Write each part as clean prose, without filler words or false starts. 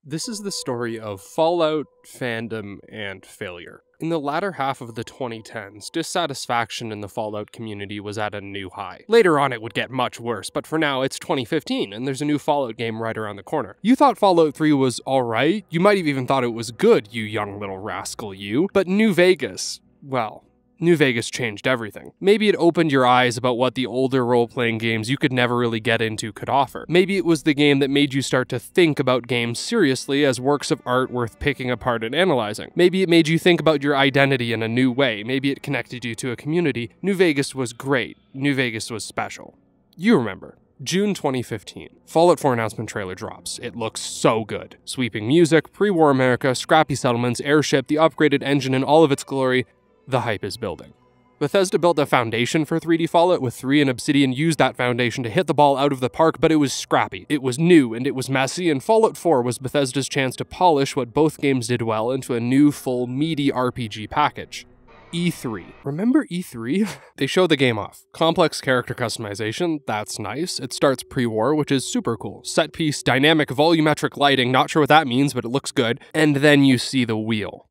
This is the story of Fallout, fandom, and failure. In the latter half of the 2010s, dissatisfaction in the Fallout community was at a new high. Later on it would get much worse, but for now it's 2015 and there's a new Fallout game right around the corner. You thought Fallout 3 was alright, you might have even thought it was good, you young little rascal you, but New Vegas, well, New Vegas changed everything. Maybe it opened your eyes about what the older role-playing games you could never really get into could offer. Maybe it was the game that made you start to think about games seriously as works of art worth picking apart and analyzing. Maybe it made you think about your identity in a new way. Maybe it connected you to a community. New Vegas was great. New Vegas was special. You remember. June 2015. Fallout 4 announcement trailer drops. It looks so good. Sweeping music, pre-war America, scrappy settlements, airship, the upgraded engine in all of its glory. The hype is building. Bethesda built a foundation for 3D Fallout with 3 and Obsidian used that foundation to hit the ball out of the park, but it was scrappy. It was new and it was messy, and Fallout 4 was Bethesda's chance to polish what both games did well into a new, full, meaty RPG package. E3. Remember E3? They show the game off. Complex character customization, that's nice. It starts pre-war, which is super cool. Set piece, dynamic, volumetric lighting, not sure what that means, but it looks good. And then you see the wheel.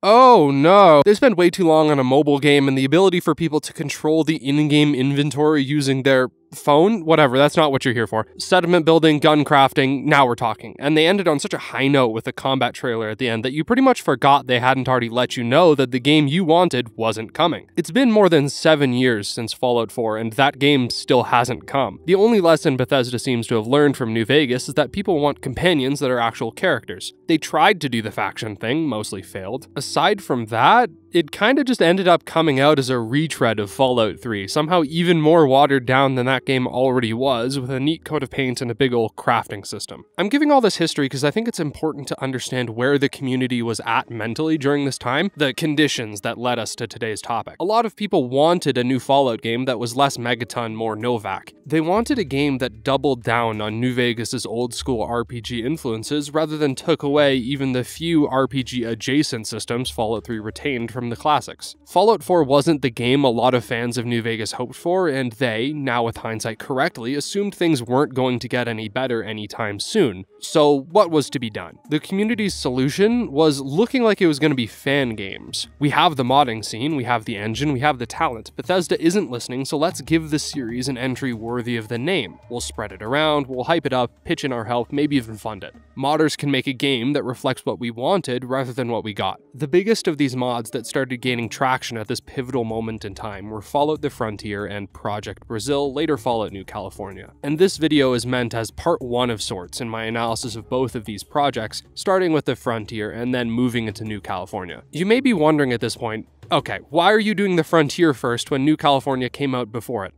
Oh no! They spent way too long on a mobile game, and the ability for people to control the in-game inventory using their phone? Whatever, that's not what you're here for. Settlement building, gun crafting, now we're talking. And they ended on such a high note with the combat trailer at the end that you pretty much forgot they hadn't already let you know that the game you wanted wasn't coming. It's been more than 7 years since Fallout 4, and that game still hasn't come. The only lesson Bethesda seems to have learned from New Vegas is that people want companions that are actual characters. They tried to do the faction thing, mostly failed. Aside from that, it kinda just ended up coming out as a retread of Fallout 3, somehow even more watered down than that game already was, with a neat coat of paint and a big ol' crafting system. I'm giving all this history because I think it's important to understand where the community was at mentally during this time, the conditions that led us to today's topic. A lot of people wanted a new Fallout game that was less Megaton, more Novak. They wanted a game that doubled down on New Vegas' old school RPG influences rather than took away even the few RPG adjacent systems Fallout 3 retained from the classics. Fallout 4 wasn't the game a lot of fans of New Vegas hoped for, and they, now with hindsight correctly, assumed things weren't going to get any better anytime soon. So what was to be done? The community's solution was looking like it was going to be fan games. We have the modding scene, we have the engine, we have the talent. Bethesda isn't listening, so let's give the series an entry worthy of the name. We'll spread it around, we'll hype it up, pitch in our help, maybe even fund it. Modders can make a game that reflects what we wanted rather than what we got. The biggest of these mods that started gaining traction at this pivotal moment in time were Fallout the Frontier and Project Brazil, later Fallout New California. And this video is meant as part 1 of sorts in my analysis of both of these projects, starting with the Frontier and then moving into New California. You may be wondering at this point, okay, why are you doing the Frontier first when New California came out before it?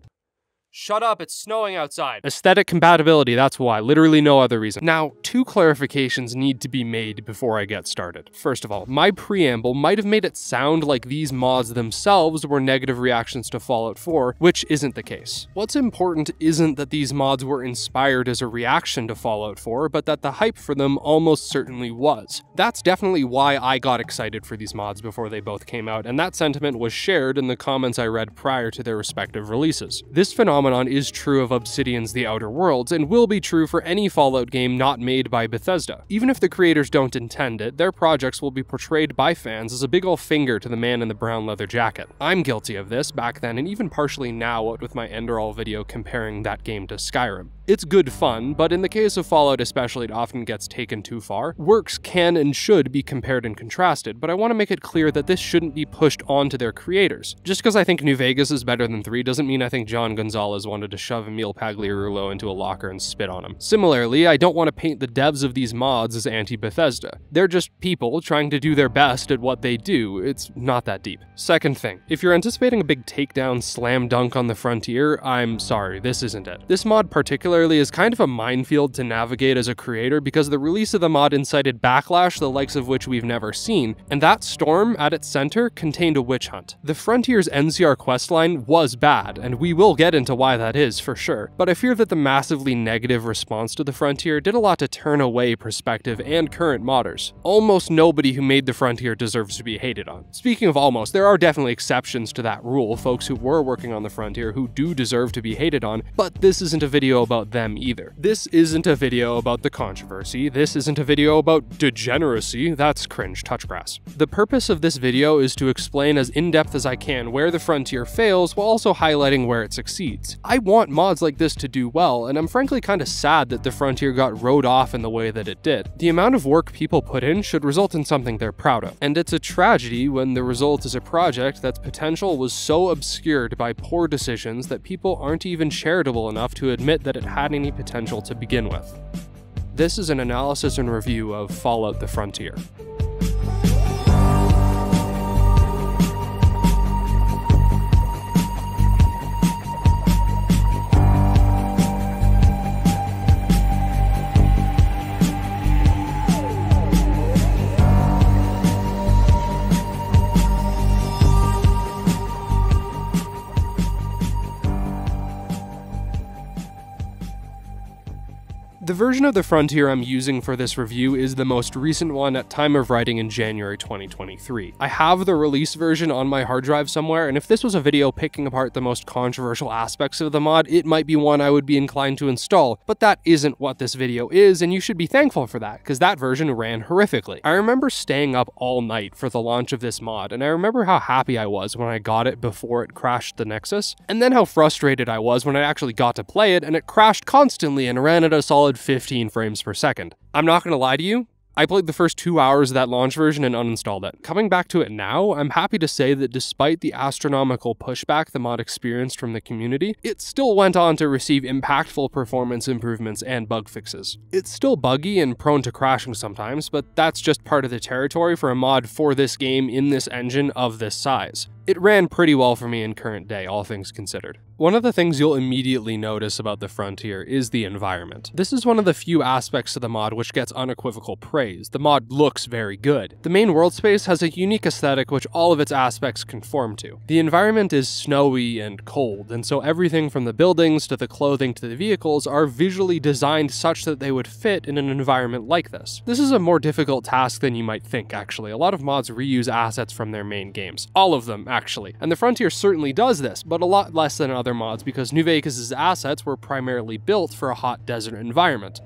Shut up, it's snowing outside. Aesthetic compatibility, that's why. Literally no other reason. Now, 2 clarifications need to be made before I get started. First of all, my preamble might have made it sound like these mods themselves were negative reactions to Fallout 4, which isn't the case. What's important isn't that these mods were inspired as a reaction to Fallout 4, but that the hype for them almost certainly was. That's definitely why I got excited for these mods before they both came out, and that sentiment was shared in the comments I read prior to their respective releases. This phenomenon is true of Obsidian's The Outer Worlds, and will be true for any Fallout game not made by Bethesda. Even if the creators don't intend it, their projects will be portrayed by fans as a big ol' finger to the man in the brown leather jacket. I'm guilty of this back then, and even partially now with my Enderall video comparing that game to Skyrim. It's good fun, but in the case of Fallout especially, it often gets taken too far. Works can and should be compared and contrasted, but I want to make it clear that this shouldn't be pushed onto their creators. Just because I think New Vegas is better than 3 doesn't mean I think John Gonzalez wanted to shove Emil Pagliarulo into a locker and spit on him. Similarly, I don't want to paint the devs of these mods as anti-Bethesda. They're just people trying to do their best at what they do. It's not that deep. Second thing, if you're anticipating a big takedown slam dunk on the Frontier, I'm sorry, this isn't it. This mod particularly is kind of a minefield to navigate as a creator because the release of the mod incited backlash the likes of which we've never seen, and that storm at its center contained a witch hunt. The Frontier's NCR questline was bad, and we will get into why that is for sure, but I fear that the massively negative response to the Frontier did a lot to turn away prospective and current modders. Almost nobody who made the Frontier deserves to be hated on. Speaking of almost, there are definitely exceptions to that rule, folks who were working on the Frontier who do deserve to be hated on, but this isn't a video about about them either. This isn't a video about the controversy, this isn't a video about degeneracy, that's cringe touchgrass. The purpose of this video is to explain as in-depth as I can where the Frontier fails while also highlighting where it succeeds. I want mods like this to do well, and I'm frankly kinda sad that the Frontier got rode off in the way that it did. The amount of work people put in should result in something they're proud of, and it's a tragedy when the result is a project that's potential was so obscured by poor decisions that people aren't even charitable enough to admit that it had any potential to begin with. This is an analysis and review of Fallout: The Frontier. The version of the Frontier I'm using for this review is the most recent one at time of writing in January 2023. I have the release version on my hard drive somewhere, and if this was a video picking apart the most controversial aspects of the mod, it might be one I would be inclined to install, but that isn't what this video is, and you should be thankful for that, because that version ran horrifically. I remember staying up all night for the launch of this mod, and I remember how happy I was when I got it before it crashed the Nexus, and then how frustrated I was when I actually got to play it and it crashed constantly and ran at a solid 15 frames per second. I'm not gonna lie to you, I played the first 2 hours of that launch version and uninstalled it. Coming back to it now, I'm happy to say that despite the astronomical pushback the mod experienced from the community, it still went on to receive impactful performance improvements and bug fixes. It's still buggy and prone to crashing sometimes, but that's just part of the territory for a mod for this game in this engine of this size. It ran pretty well for me in current day, all things considered. One of the things you'll immediately notice about the Frontier is the environment. This is one of the few aspects of the mod which gets unequivocal praise. The mod looks very good. The main world space has a unique aesthetic which all of its aspects conform to. The environment is snowy and cold, and so everything from the buildings to the clothing to the vehicles are visually designed such that they would fit in an environment like this. This is a more difficult task than you might think, actually. A lot of mods reuse assets from their main games. All of them, actually. And the Frontier certainly does this, but a lot less than other mods because New Vegas' assets were primarily built for a hot desert environment.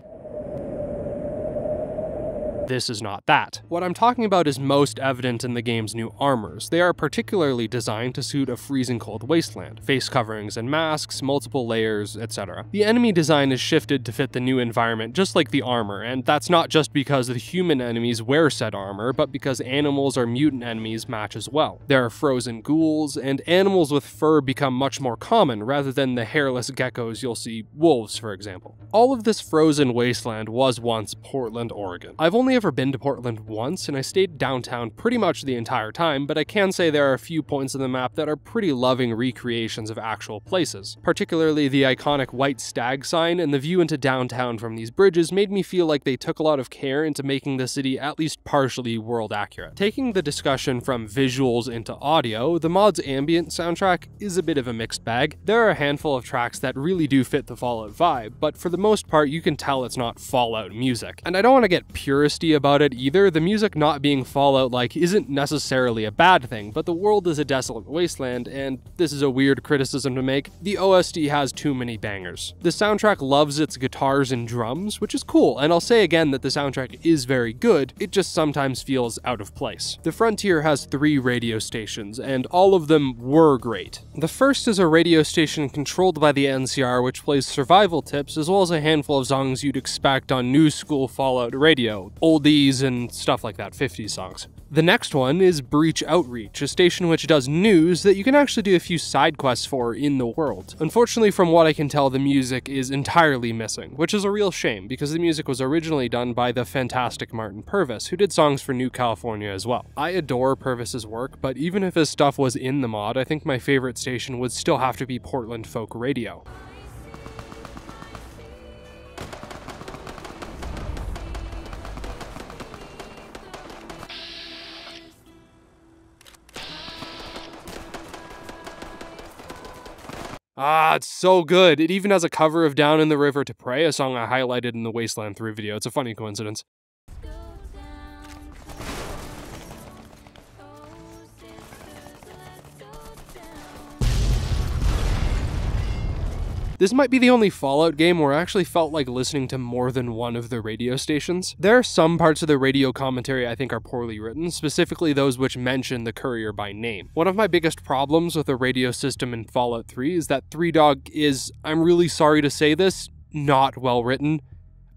This is not that. What I'm talking about is most evident in the game's new armors. They are particularly designed to suit a freezing cold wasteland. Face coverings and masks, multiple layers, etc. The enemy design is shifted to fit the new environment just like the armor, and that's not just because the human enemies wear said armor, but because animals or mutant enemies match as well. There are frozen ghouls, and animals with fur become much more common rather than the hairless geckos you'll see, wolves for example. All of this frozen wasteland was once Portland, Oregon. I've only ever been to Portland once, and I stayed downtown pretty much the entire time, but I can say there are a few points on the map that are pretty loving recreations of actual places. Particularly the iconic white stag sign and the view into downtown from these bridges made me feel like they took a lot of care into making the city at least partially world accurate. Taking the discussion from visuals into audio, the mod's ambient soundtrack is a bit of a mixed bag. There are a handful of tracks that really do fit the Fallout vibe, but for the most part you can tell it's not Fallout music. And I don't want to get puristy about it either. The music not being Fallout-like isn't necessarily a bad thing, but the world is a desolate wasteland, and this is a weird criticism to make, the OST has too many bangers. The soundtrack loves its guitars and drums, which is cool, and I'll say again that the soundtrack is very good, it just sometimes feels out of place. The Frontier has 3 radio stations, and all of them were great. The first is a radio station controlled by the NCR which plays survival tips as well as a handful of songs you'd expect on new school Fallout radio, oldies and stuff like that, 50s songs. The next one is Breach Outreach, a station which does news that you can actually do a few side quests for in the world. Unfortunately, from what I can tell, the music is entirely missing, which is a real shame because the music was originally done by the fantastic Martin Purvis, who did songs for New California as well. I adore Purvis's work, but even if his stuff was in the mod, I think my favorite station would still have to be Portland Folk Radio. Ah, it's so good. It even has a cover of Down in the River to Pray, a song I highlighted in the Wasteland 3 video. It's a funny coincidence. This might be the only Fallout game where I actually felt like listening to more than one of the radio stations. There are some parts of the radio commentary I think are poorly written, specifically those which mention the courier by name. One of my biggest problems with the radio system in Fallout 3 is that Three Dog is, I'm really sorry to say this, not well written.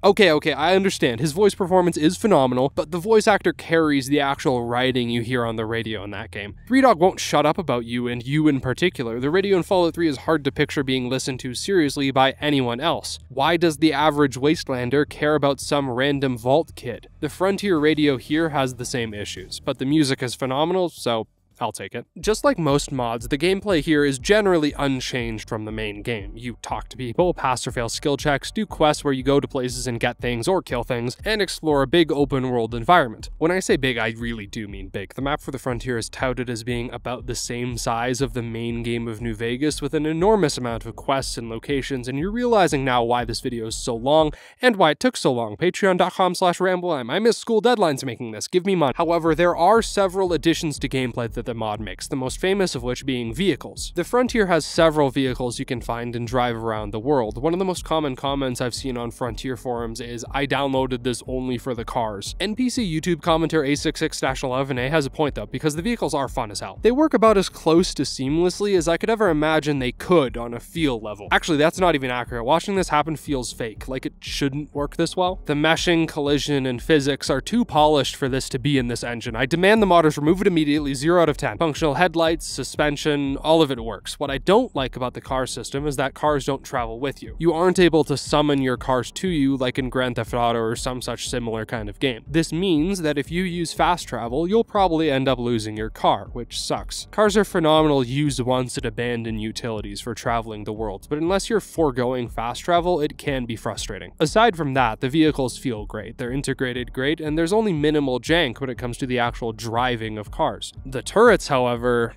Okay, I understand. His voice performance is phenomenal, but the voice actor carries the actual writing you hear on the radio in that game. Three Dog won't shut up about you, and you in particular. The radio in Fallout 3 is hard to picture being listened to seriously by anyone else. Why does the average wastelander care about some random vault kid? The Frontier radio here has the same issues, but the music is phenomenal, so I'll take it. Just like most mods, the gameplay here is generally unchanged from the main game. You talk to people, pass or fail skill checks, do quests where you go to places and get things or kill things, and explore a big open world environment. When I say big, I really do mean big. The map for the Frontier is touted as being about the same size of the main game of New Vegas, with an enormous amount of quests and locations, and you're realizing now why this video is so long and why it took so long. Patreon.com/ramblelime. I missed school deadlines making this. Give me money. However, there are several additions to gameplay that the mod makes, the most famous of which being vehicles. The Frontier has several vehicles you can find and drive around the world. One of the most common comments I've seen on Frontier forums is, I downloaded this only for the cars. NPC YouTube commenter A66-11A has a point though, because the vehicles are fun as hell. They work about as close to seamlessly as I could ever imagine they could on a feel level. Actually, that's not even accurate. Watching this happen feels fake, like it shouldn't work this well. The meshing, collision, and physics are too polished for this to be in this engine. I demand the modders remove it immediately, 0 out of 10. Functional headlights, suspension, all of it works. What I don't like about the car system is that cars don't travel with you. You aren't able to summon your cars to you like in Grand Theft Auto or some such similar kind of game. This means that if you use fast travel, you'll probably end up losing your car, which sucks. Cars are phenomenal used once at abandoned utilities for traveling the world, but unless you're foregoing fast travel, it can be frustrating. Aside from that, the vehicles feel great, they're integrated great, and there's only minimal jank when it comes to the actual driving of cars. The turrets, however,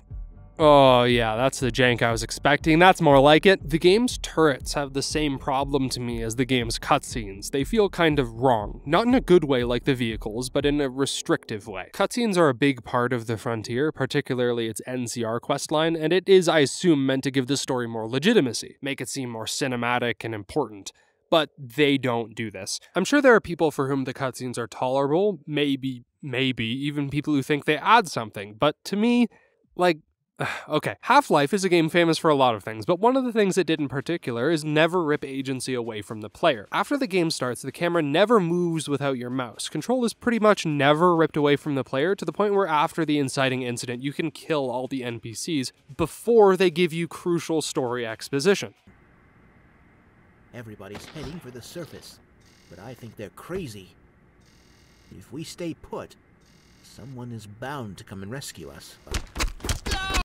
oh yeah, that's the jank I was expecting. That's more like it. The game's turrets have the same problem to me as the game's cutscenes. They feel kind of wrong. Not in a good way like the vehicles, but in a restrictive way. Cutscenes are a big part of the Frontier, particularly its NCR questline, and it is, I assume, meant to give the story more legitimacy, make it seem more cinematic and important. But they don't do this. I'm sure there are people for whom the cutscenes are tolerable, maybe even people who think they add something, but to me, like, okay, Half-Life is a game famous for a lot of things, but one of the things it did in particular is never rip agency away from the player. After the game starts, the camera never moves without your mouse. Control is pretty much never ripped away from the player, to the point where after the inciting incident, you can kill all the NPCs before they give you crucial story exposition. Everybody's heading for the surface, but I think they're crazy. If we stay put, someone is bound to come and rescue us.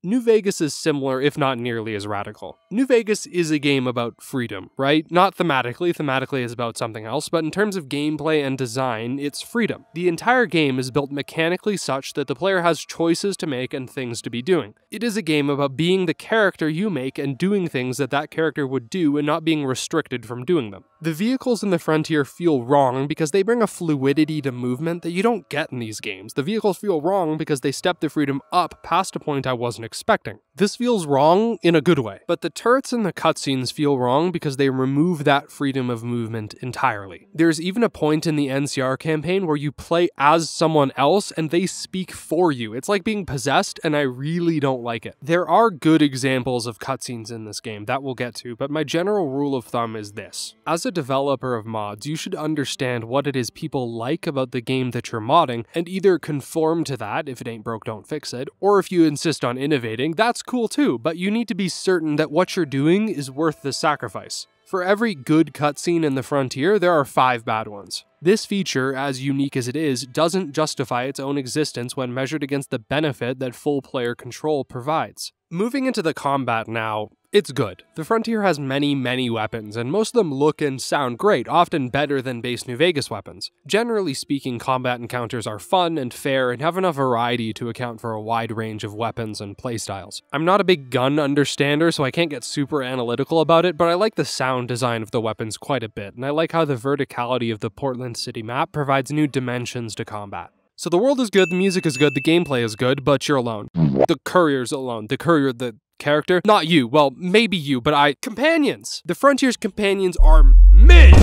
New Vegas is similar, if not nearly as radical. New Vegas is a game about freedom, right? Not thematically. Thematically is about something else, but in terms of gameplay and design, it's freedom. The entire game is built mechanically such that the player has choices to make and things to be doing. It is a game about being the character you make and doing things that that character would do and not being restricted from doing them. The vehicles in the Frontier feel wrong because they bring a fluidity to movement that you don't get in these games. The vehicles feel wrong because they step the freedom up past a point I wasn't expecting. This feels wrong in a good way, but the turrets and the cutscenes feel wrong because they remove that freedom of movement entirely. There's even a point in the NCR campaign where you play as someone else and they speak for you. It's like being possessed, and I really don't like it. There are good examples of cutscenes in this game that we'll get to, but my general rule of thumb is this. As a developer of mods, you should understand what it is people like about the game that you're modding and either conform to that, if it ain't broke don't fix it, or if you insist on innovating, that's cool too, but you need to be certain that what you're doing is worth the sacrifice. For every good cutscene in the Frontier, there are 5 bad ones. This feature, as unique as it is, doesn't justify its own existence when measured against the benefit that full player control provides. Moving into the combat now, it's good. The Frontier has many weapons, and most of them look and sound great, often better than base New Vegas weapons. Generally speaking, combat encounters are fun and fair and have enough variety to account for a wide range of weapons and playstyles. I'm not a big gun understander, so I can't get super analytical about it, but I like the sound design of the weapons quite a bit, and I like how the verticality of the Portland City map provides new dimensions to combat. So the world is good, the music is good, the gameplay is good, but you're alone. The courier's alone. The courier, the character. Not you, well, maybe you, but companions! The Frontier's companions are mid!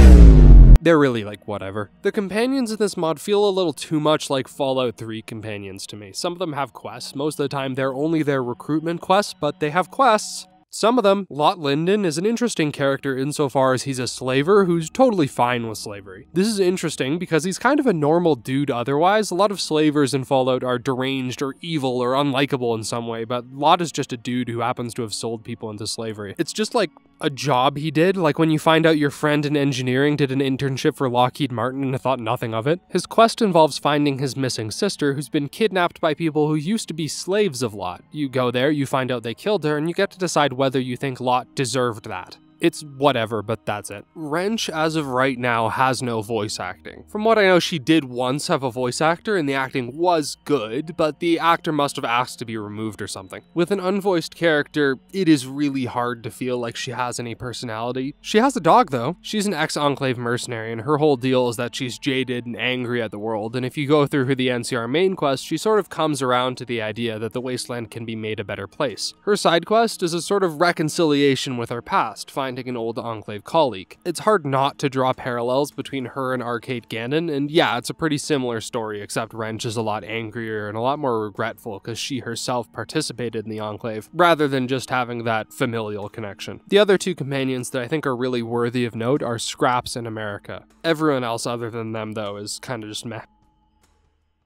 They're really like whatever. The companions in this mod feel a little too much like Fallout 3 companions to me. Some of them have quests. Most of the time they're only their recruitment quests, but they have quests. Some of them. Lot Linden is an interesting character insofar as he's a slaver who's totally fine with slavery. This is interesting because he's kind of a normal dude otherwise. A lot of slavers in Fallout are deranged or evil or unlikable in some way, but Lot is just a dude who happens to have sold people into slavery. It's just like a job he did, like when you find out your friend in engineering did an internship for Lockheed Martin and thought nothing of it. His quest involves finding his missing sister who's been kidnapped by people who used to be slaves of Lot. You go there, you find out they killed her, and you get to decide whether you think Lot deserved that. It's whatever, but that's it. Wrench, as of right now, has no voice acting. From what I know, she did once have a voice actor, and the acting was good, but the actor must have asked to be removed or something. With an unvoiced character, it is really hard to feel like she has any personality. She has a dog, though. She's an ex-Enclave mercenary, and her whole deal is that she's jaded and angry at the world, and if you go through the NCR main quest, she sort of comes around to the idea that the wasteland can be made a better place. Her side quest is a sort of reconciliation with her past, finding an old Enclave colleague. It's hard not to draw parallels between her and Arcade Gannon, and yeah, it's a pretty similar story, except Wrench is a lot angrier and a lot more regretful because she herself participated in the Enclave, rather than just having that familial connection. The other two companions that I think are really worthy of note are Scraps and America. Everyone else other than them, though, is kind of just meh.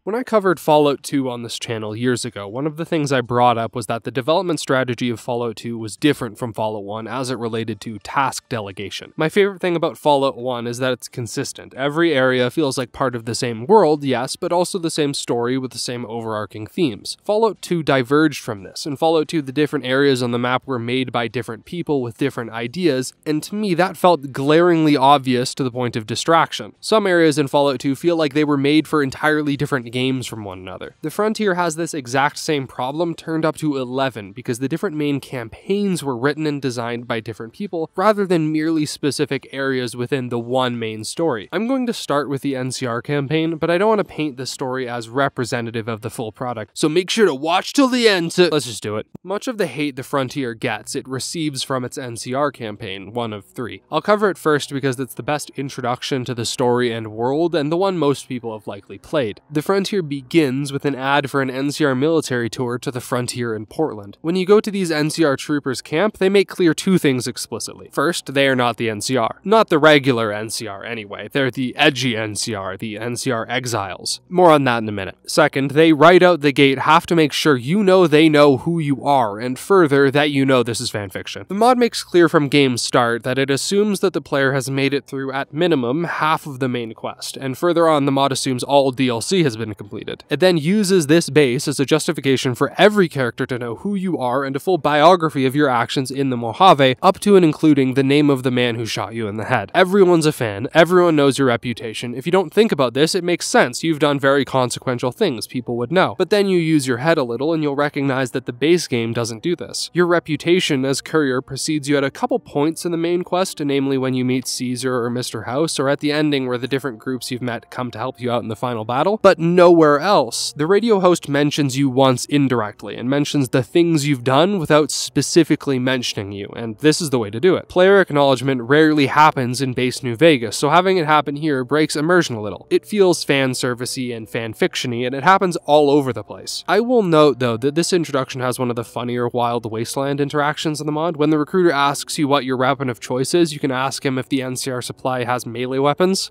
When I covered Fallout 2 on this channel years ago, one of the things I brought up was that the development strategy of Fallout 2 was different from Fallout 1 as it related to task delegation. My favorite thing about Fallout 1 is that it's consistent. Every area feels like part of the same world, yes, but also the same story with the same overarching themes. Fallout 2 diverged from this. In Fallout 2, the different areas on the map were made by different people with different ideas, and to me that felt glaringly obvious to the point of distraction. Some areas in Fallout 2 feel like they were made for entirely different games from one another. The Frontier has this exact same problem turned up to 11 because the different main campaigns were written and designed by different people rather than merely specific areas within the one main story. I'm going to start with the NCR campaign, but I don't want to paint the story as representative of the full product, so make sure to watch till the end let's just do it. Much of the hate the Frontier gets, it receives from its NCR campaign, one of 3. I'll cover it first because it's the best introduction to the story and world, and the one most people have likely played. The Frontier begins with an ad for an NCR military tour to the frontier in Portland. When you go to these NCR troopers camp, they make clear 2 things explicitly. First, they are not the NCR. Not the regular NCR anyway. They're the edgy NCR, the NCR exiles. More on that in a minute. Second, they right out the gate have to make sure you know they know who you are, and further, that you know this is fanfiction. The mod makes clear from game start that it assumes that the player has made it through at minimum half of the main quest, and further on the mod assumes all DLC has been completed. It then uses this base as a justification for every character to know who you are and a full biography of your actions in the Mojave, up to and including the name of the man who shot you in the head. Everyone's a fan, everyone knows your reputation. If you don't think about this, it makes sense. You've done very consequential things, people would know. But then you use your head a little and you'll recognize that the base game doesn't do this. Your reputation as courier precedes you at a couple points in the main quest, namely when you meet Caesar or Mr. House, or at the ending where the different groups you've met come to help you out in the final battle, but nowhere else. The radio host mentions you once indirectly and mentions the things you've done without specifically mentioning you, and this is the way to do it. Player acknowledgement rarely happens in base New Vegas, so having it happen here breaks immersion a little. It feels fan servicey and fanfiction-y, and it happens all over the place. I will note though that this introduction has one of the funnier Wild Wasteland interactions in the mod. When the recruiter asks you what your weapon of choice is, you can ask him if the NCR supply has melee weapons.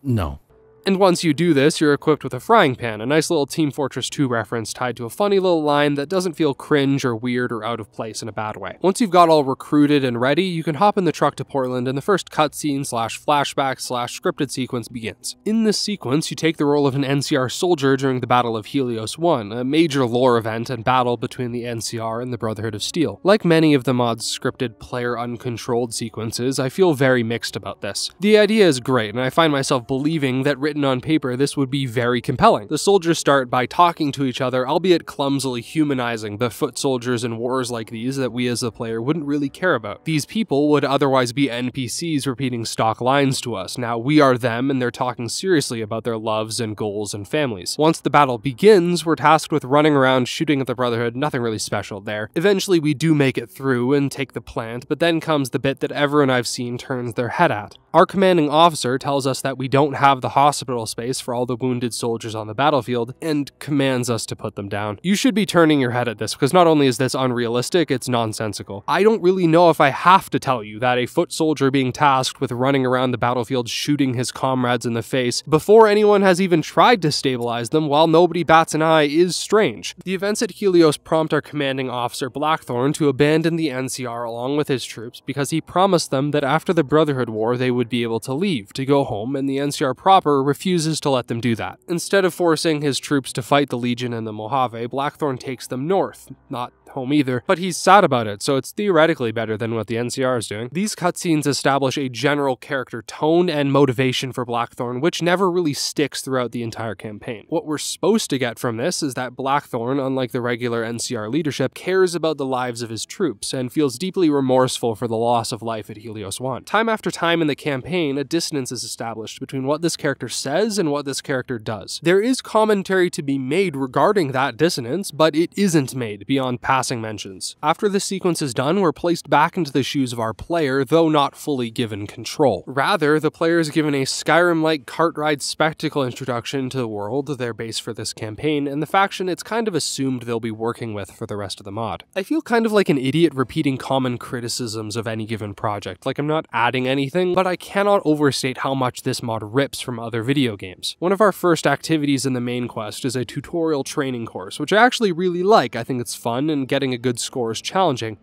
No. And once you do this, you're equipped with a frying pan, a nice little Team Fortress 2 reference tied to a funny little line that doesn't feel cringe or weird or out of place in a bad way. Once you've got all recruited and ready, you can hop in the truck to Portland and the first cutscene / flashback / scripted sequence begins. In this sequence, you take the role of an NCR soldier during the Battle of Helios 1, a major lore event and battle between the NCR and the Brotherhood of Steel. Like many of the mod's scripted player uncontrolled sequences, I feel very mixed about this. The idea is great, and I find myself believing that written written on paper, this would be very compelling. The soldiers start by talking to each other, albeit clumsily humanizing the foot soldiers in wars like these that we as the player wouldn't really care about. These people would otherwise be NPCs repeating stock lines to us. Now we are them, and they're talking seriously about their loves and goals and families. Once the battle begins, we're tasked with running around shooting at the Brotherhood, nothing really special there. Eventually we do make it through and take the plant, but then comes the bit that everyone I've seen turns their head at. Our commanding officer tells us that we don't have the hospital space for all the wounded soldiers on the battlefield, and commands us to put them down. You should be turning your head at this, because not only is this unrealistic, it's nonsensical. I don't really know if I have to tell you that a foot soldier being tasked with running around the battlefield shooting his comrades in the face before anyone has even tried to stabilize them while nobody bats an eye is strange. The events at Helios prompt our commanding officer Blackthorn to abandon the NCR along with his troops because he promised them that after the Brotherhood War they would be able to leave, to go home, and the NCR proper refuses to let them do that. Instead of forcing his troops to fight the Legion and the Mojave, Blackthorn takes them north, not home either, but he's sad about it, so it's theoretically better than what the NCR is doing. These cutscenes establish a general character tone and motivation for Blackthorn, which never really sticks throughout the entire campaign. What we're supposed to get from this is that Blackthorn, unlike the regular NCR leadership, cares about the lives of his troops and feels deeply remorseful for the loss of life at Helios 1. Time after time in the campaign, a dissonance is established between what this character says and what this character does. There is commentary to be made regarding that dissonance, but it isn't made beyond passing mentions. After this sequence is done, we're placed back into the shoes of our player, though not fully given control. Rather, the player is given a Skyrim-like cart ride spectacle introduction to the world, their base for this campaign, and the faction it's kind of assumed they'll be working with for the rest of the mod. I feel kind of like an idiot repeating common criticisms of any given project, like I'm not adding anything, but I cannot overstate how much this mod rips from other video games. One of our first activities in the main quest is a tutorial training course, which I actually really like. I think it's fun, and getting a good score is challenging.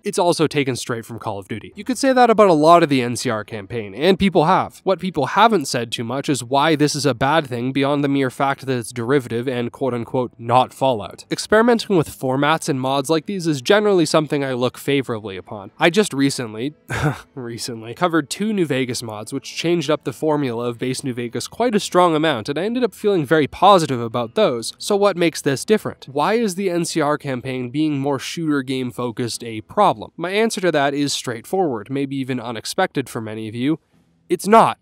It's also taken straight from Call of Duty. You could say that about a lot of the NCR campaign, and people have. What people haven't said too much is why this is a bad thing beyond the mere fact that it's derivative and quote-unquote not Fallout. Experimenting with formats and mods like these is generally something I look favorably upon. I just recently covered 2 New Vegas mods which changed up the formula of base New Vegas quite a strong amount, and I ended up feeling very positive about those. So what makes this different? Why is the NCR campaign being more shooter game focused a problem? My answer to that is straightforward, maybe even unexpected for many of you. It's not.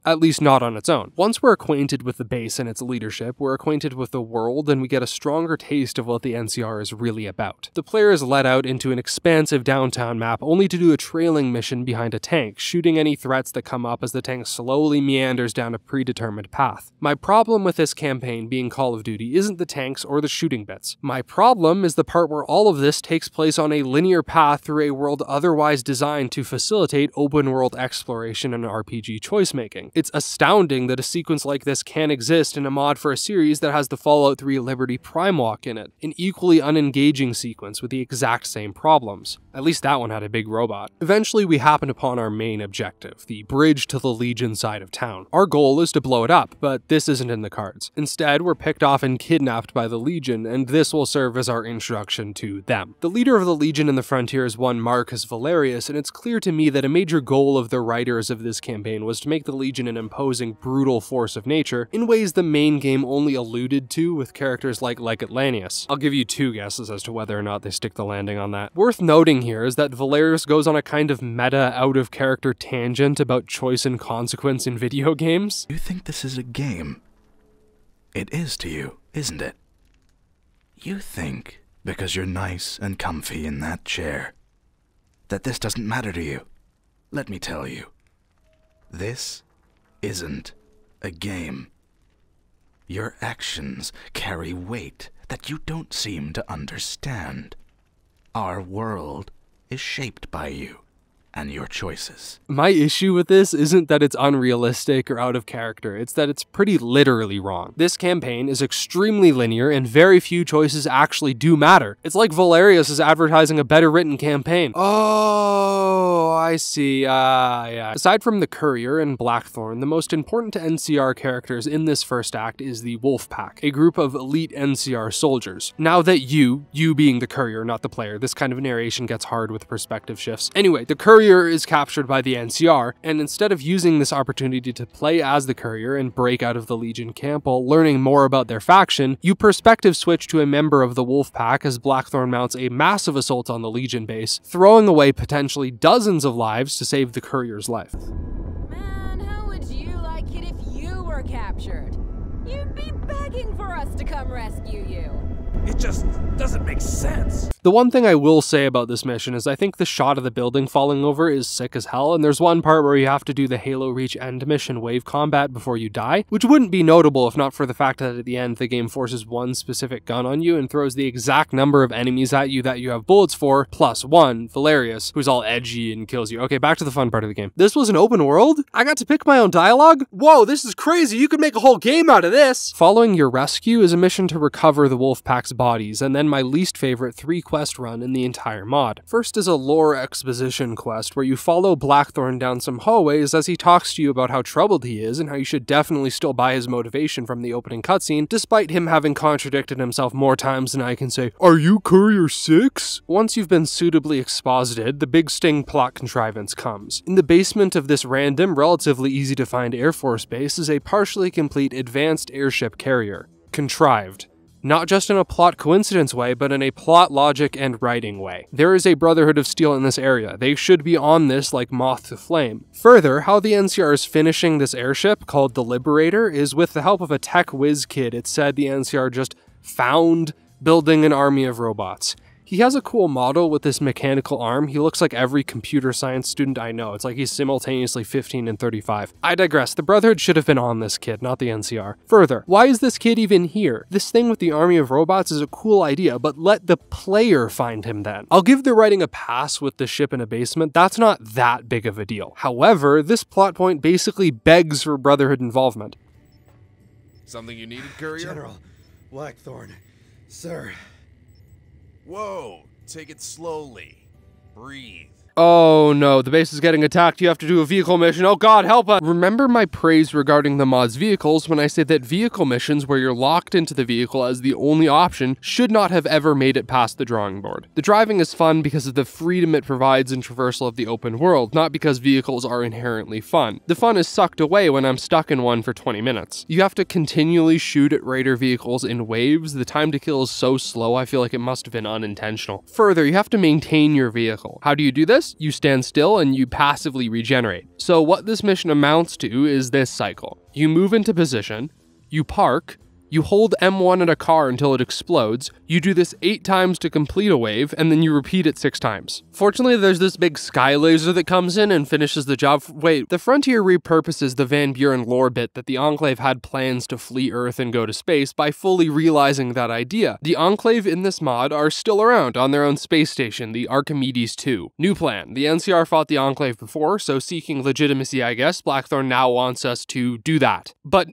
At least not on its own. Once we're acquainted with the base and its leadership, we're acquainted with the world, and we get a stronger taste of what the NCR is really about. The player is led out into an expansive downtown map only to do a trailing mission behind a tank, shooting any threats that come up as the tank slowly meanders down a predetermined path. My problem with this campaign being Call of Duty isn't the tanks or the shooting bits. My problem is the part where all of this takes place on a linear path through a world otherwise designed to facilitate open world exploration and RPG choice making. It's astounding that a sequence like this can exist in a mod for a series that has the Fallout 3 Liberty Prime Walk in it, an equally unengaging sequence with the exact same problems. At least that one had a big robot. Eventually we happen upon our main objective, the bridge to the Legion side of town. Our goal is to blow it up, but this isn't in the cards. Instead, we're picked off and kidnapped by the Legion, and this will serve as our introduction to them. The leader of the Legion in the frontier is one Marcus Valerius, and it's clear to me that a major goal of the writers of this campaign was to make the Legion an imposing, brutal force of nature in ways the main game only alluded to with characters like Atlanteus. I'll give you 2 guesses as to whether or not they stick the landing on that. Worth noting here is that Valerius goes on a kind of meta, out-of-character tangent about choice and consequence in video games. You think this is a game? It is to you, isn't it? You think, because you're nice and comfy in that chair, that this doesn't matter to you. Let me tell you, this isn't a game. Your actions carry weight that you don't seem to understand. Our world is shaped by you and your choices. My issue with this isn't that it's unrealistic or out of character, it's that it's pretty literally wrong. This campaign is extremely linear and very few choices actually do matter. It's like Valerius is advertising a better written campaign. Oh, I see, yeah. Aside from the Courier and Blackthorn, the most important to NCR characters in this first act is the Wolf Pack, a group of elite NCR soldiers. Now that you being the Courier, not the player, this kind of narration gets hard with perspective shifts. Anyway, the Courier courier is captured by the NCR, and instead of using this opportunity to play as the courier and break out of the Legion camp while learning more about their faction, you perspective switch to a member of the Wolf Pack as Blackthorn mounts a massive assault on the Legion base, throwing away potentially dozens of lives to save the courier's life. Man, how would you like it if you were captured? You'd be begging for us to come rescue you. It just doesn't make sense. The one thing I will say about this mission is I think the shot of the building falling over is sick as hell, and there's one part where you have to do the Halo Reach end mission wave combat before you die, which wouldn't be notable if not for the fact that at the end the game forces one specific gun on you and throws the exact number of enemies at you that you have bullets for, plus one, Valerius, who's all edgy and kills you. Okay, back to the fun part of the game. This was an open world? I got to pick my own dialogue? Whoa, this is crazy, you could make a whole game out of this! Following your rescue is a mission to recover the Wolf Pack's bodies, and then my least favorite 3-quest run in the entire mod. First is a lore exposition quest where you follow Blackthorn down some hallways as he talks to you about how troubled he is and how you should definitely still buy his motivation from the opening cutscene, despite him having contradicted himself more times than I can say, "Are you Courier 6? Once you've been suitably exposited, the big sting plot contrivance comes. In the basement of this random, relatively easy to find Air Force base is a partially complete advanced airship carrier. Contrived. Not just in a plot coincidence way, but in a plot logic and writing way. There is a Brotherhood of Steel in this area. They should be on this like moth to flame. Further, how the NCR is finishing this airship, called the Liberator, is with the help of a tech whiz kid. It said the NCR just found building an army of robots. He has a cool model with this mechanical arm. He looks like every computer science student I know. It's like he's simultaneously 15 and 35. I digress. The Brotherhood should have been on this kid, not the NCR. Further, why is this kid even here? This thing with the army of robots is a cool idea, but let the player find him then. I'll give the writing a pass with the ship in a basement. That's not that big of a deal. However, this plot point basically begs for Brotherhood involvement. Something you needed, Courier? General Blackthorn, sir. Whoa, take it slowly. Breathe. Oh no, the base is getting attacked, you have to do a vehicle mission, oh god, help us! Remember my praise regarding the mod's vehicles when I said that vehicle missions where you're locked into the vehicle as the only option should not have ever made it past the drawing board. The driving is fun because of the freedom it provides in traversal of the open world, not because vehicles are inherently fun. The fun is sucked away when I'm stuck in one for 20 minutes. You have to continually shoot at raider vehicles in waves, the time to kill is so slow I feel like it must have been unintentional. Further, you have to maintain your vehicle. How do you do this? You stand still and you passively regenerate. So what this mission amounts to is this cycle. You move into position, you park, you hold M1 in a car until it explodes, you do this 8 times to complete a wave, and then you repeat it 6 times. Fortunately, there's this big sky laser that comes in and finishes the job. Wait, the Frontier repurposes the Van Buren lore bit that the Enclave had plans to flee Earth and go to space by fully realizing that idea. The Enclave in this mod are still around on their own space station, the Archimedes 2. New plan. The NCR fought the Enclave before, so seeking legitimacy, I guess, Blackthorn now wants us to do that. But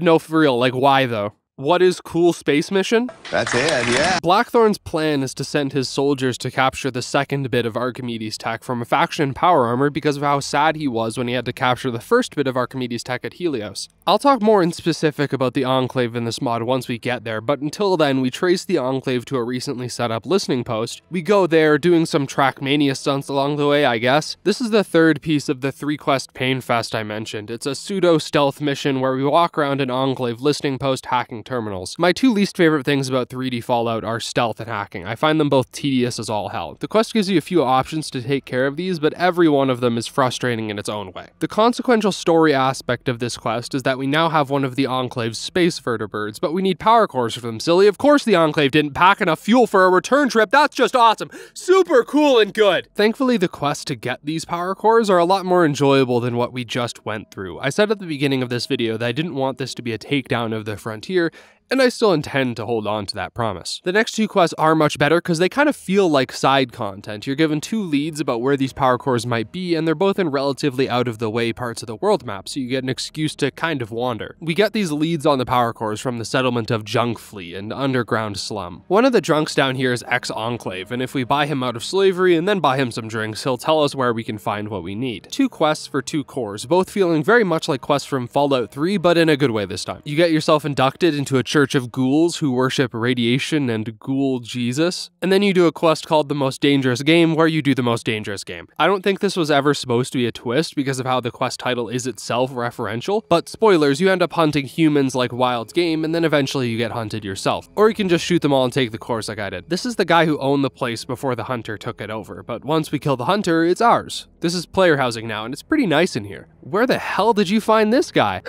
no, for real, like why though? What is cool space mission? That's it, yeah. Blackthorn's plan is to send his soldiers to capture the second bit of Archimedes tech from a faction power armor because of how sad he was when he had to capture the first bit of Archimedes tech at Helios. I'll talk more in specific about the Enclave in this mod once we get there, but until then we trace the Enclave to a recently set up listening post. We go there doing some Trackmania stunts along the way, I guess. This is the third piece of the 3-quest pain fest I mentioned. It's a pseudo-stealth mission where we walk around an Enclave listening post hacking terminals. My 2 least favorite things about 3D Fallout are stealth and hacking. I find them both tedious as all hell. The quest gives you a few options to take care of these, but every one of them is frustrating in its own way. The consequential story aspect of this quest is that we now have one of the Enclave's space vertibirds, but we need power cores for them, silly. Of course the Enclave didn't pack enough fuel for a return trip. That's just awesome. Super cool and good. Thankfully, the quests to get these power cores are a lot more enjoyable than what we just went through. I said at the beginning of this video that I didn't want this to be a takedown of the Frontier, and I still intend to hold on to that promise. The next 2 quests are much better because they kind of feel like side content. You're given 2 leads about where these power cores might be, and they're both in relatively out of the way parts of the world map, so you get an excuse to kind of wander. We get these leads on the power cores from the settlement of Junkfleet, an underground slum. One of the drunks down here is ex-Enclave, and if we buy him out of slavery and then buy him some drinks, he'll tell us where we can find what we need. 2 quests for 2 cores, both feeling very much like quests from Fallout 3, but in a good way this time. You get yourself inducted into a church church of ghouls who worship radiation and ghoul Jesus. And then you do a quest called The Most Dangerous Game, where you do the most dangerous game. I don't think this was ever supposed to be a twist because of how the quest title is itself referential, but spoilers, you end up hunting humans like wild game, and then eventually you get hunted yourself. Or you can just shoot them all and take the course like I did. This is the guy who owned the place before the hunter took it over, but once we kill the hunter, it's ours. This is player housing now, and it's pretty nice in here. Where the hell did you find this guy?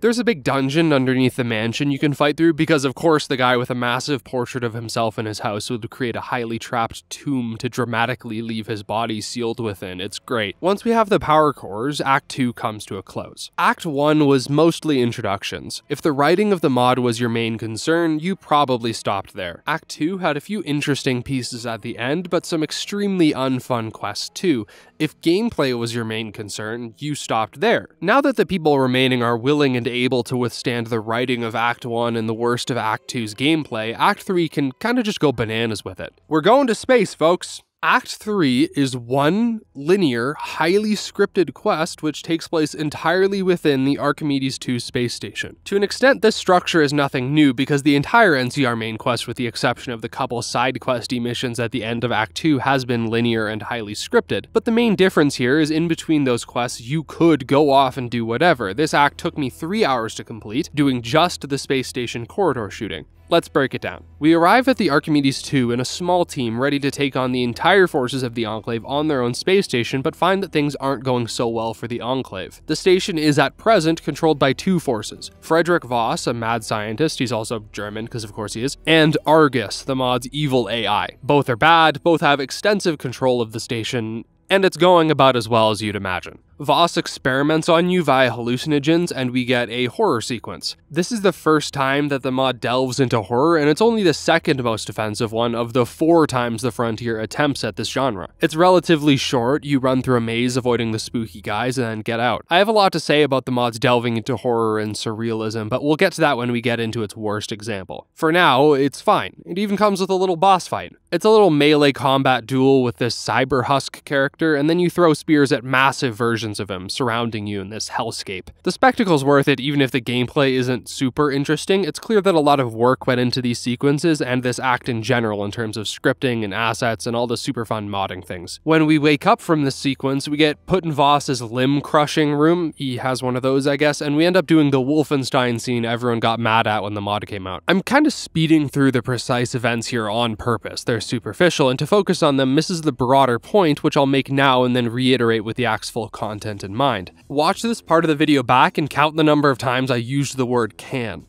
There's a big dungeon underneath the mansion you can fight through because, of course, the guy with a massive portrait of himself in his house would create a highly trapped tomb to dramatically leave his body sealed within. It's great. Once we have the power cores, Act 2 comes to a close. Act 1 was mostly introductions. If the writing of the mod was your main concern, you probably stopped there. Act 2 had a few interesting pieces at the end, but some extremely unfun quests too. If gameplay was your main concern, you stopped there. Now that the people remaining are willing and able to withstand the writing of Act 1 and the worst of Act 2's gameplay, Act 3 can kinda just go bananas with it. We're going to space, folks! Act 3 is one linear, highly scripted quest which takes place entirely within the Archimedes 2 space station. To an extent, this structure is nothing new because the entire NCR main quest, with the exception of the couple side questy missions at the end of Act 2, has been linear and highly scripted. But the main difference here is in between those quests, you could go off and do whatever. This act took me 3 hours to complete, doing just the space station corridor shooting. Let's break it down. We arrive at the Archimedes 2 in a small team ready to take on the entire forces of the Enclave on their own space station, but find that things aren't going so well for the Enclave. The station is at present controlled by two forces: Frederick Voss, a mad scientist, he's also German because of course he is, and Argus, the mod's evil AI. Both are bad, both have extensive control of the station, and it's going about as well as you'd imagine. Voss experiments on you via hallucinogens, and we get a horror sequence. This is the first time that the mod delves into horror, and it's only the second most offensive one of the 4 times the Frontier attempts at this genre. It's relatively short, you run through a maze avoiding the spooky guys and then get out. I have a lot to say about the mod's delving into horror and surrealism, but we'll get to that when we get into its worst example. For now, it's fine. It even comes with a little boss fight. It's a little melee combat duel with this cyber husk character, and then you throw spears at massive versions of him surrounding you in this hellscape. The spectacle's worth it even if the gameplay isn't super interesting. It's clear that a lot of work went into these sequences and this act in general in terms of scripting and assets and all the super fun modding things. When we wake up from this sequence, we get put in Voss's limb crushing room. He has one of those, I guess, and we end up doing the Wolfenstein scene everyone got mad at when the mod came out. I'm kind of speeding through the precise events here on purpose. They're superficial, and to focus on them misses the broader point, which I'll make now and then reiterate with the act's full content in mind. Watch this part of the video back and count the number of times I used the word can.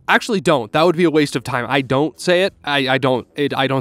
Actually don't. That would be a waste of time. I don't say it. I don't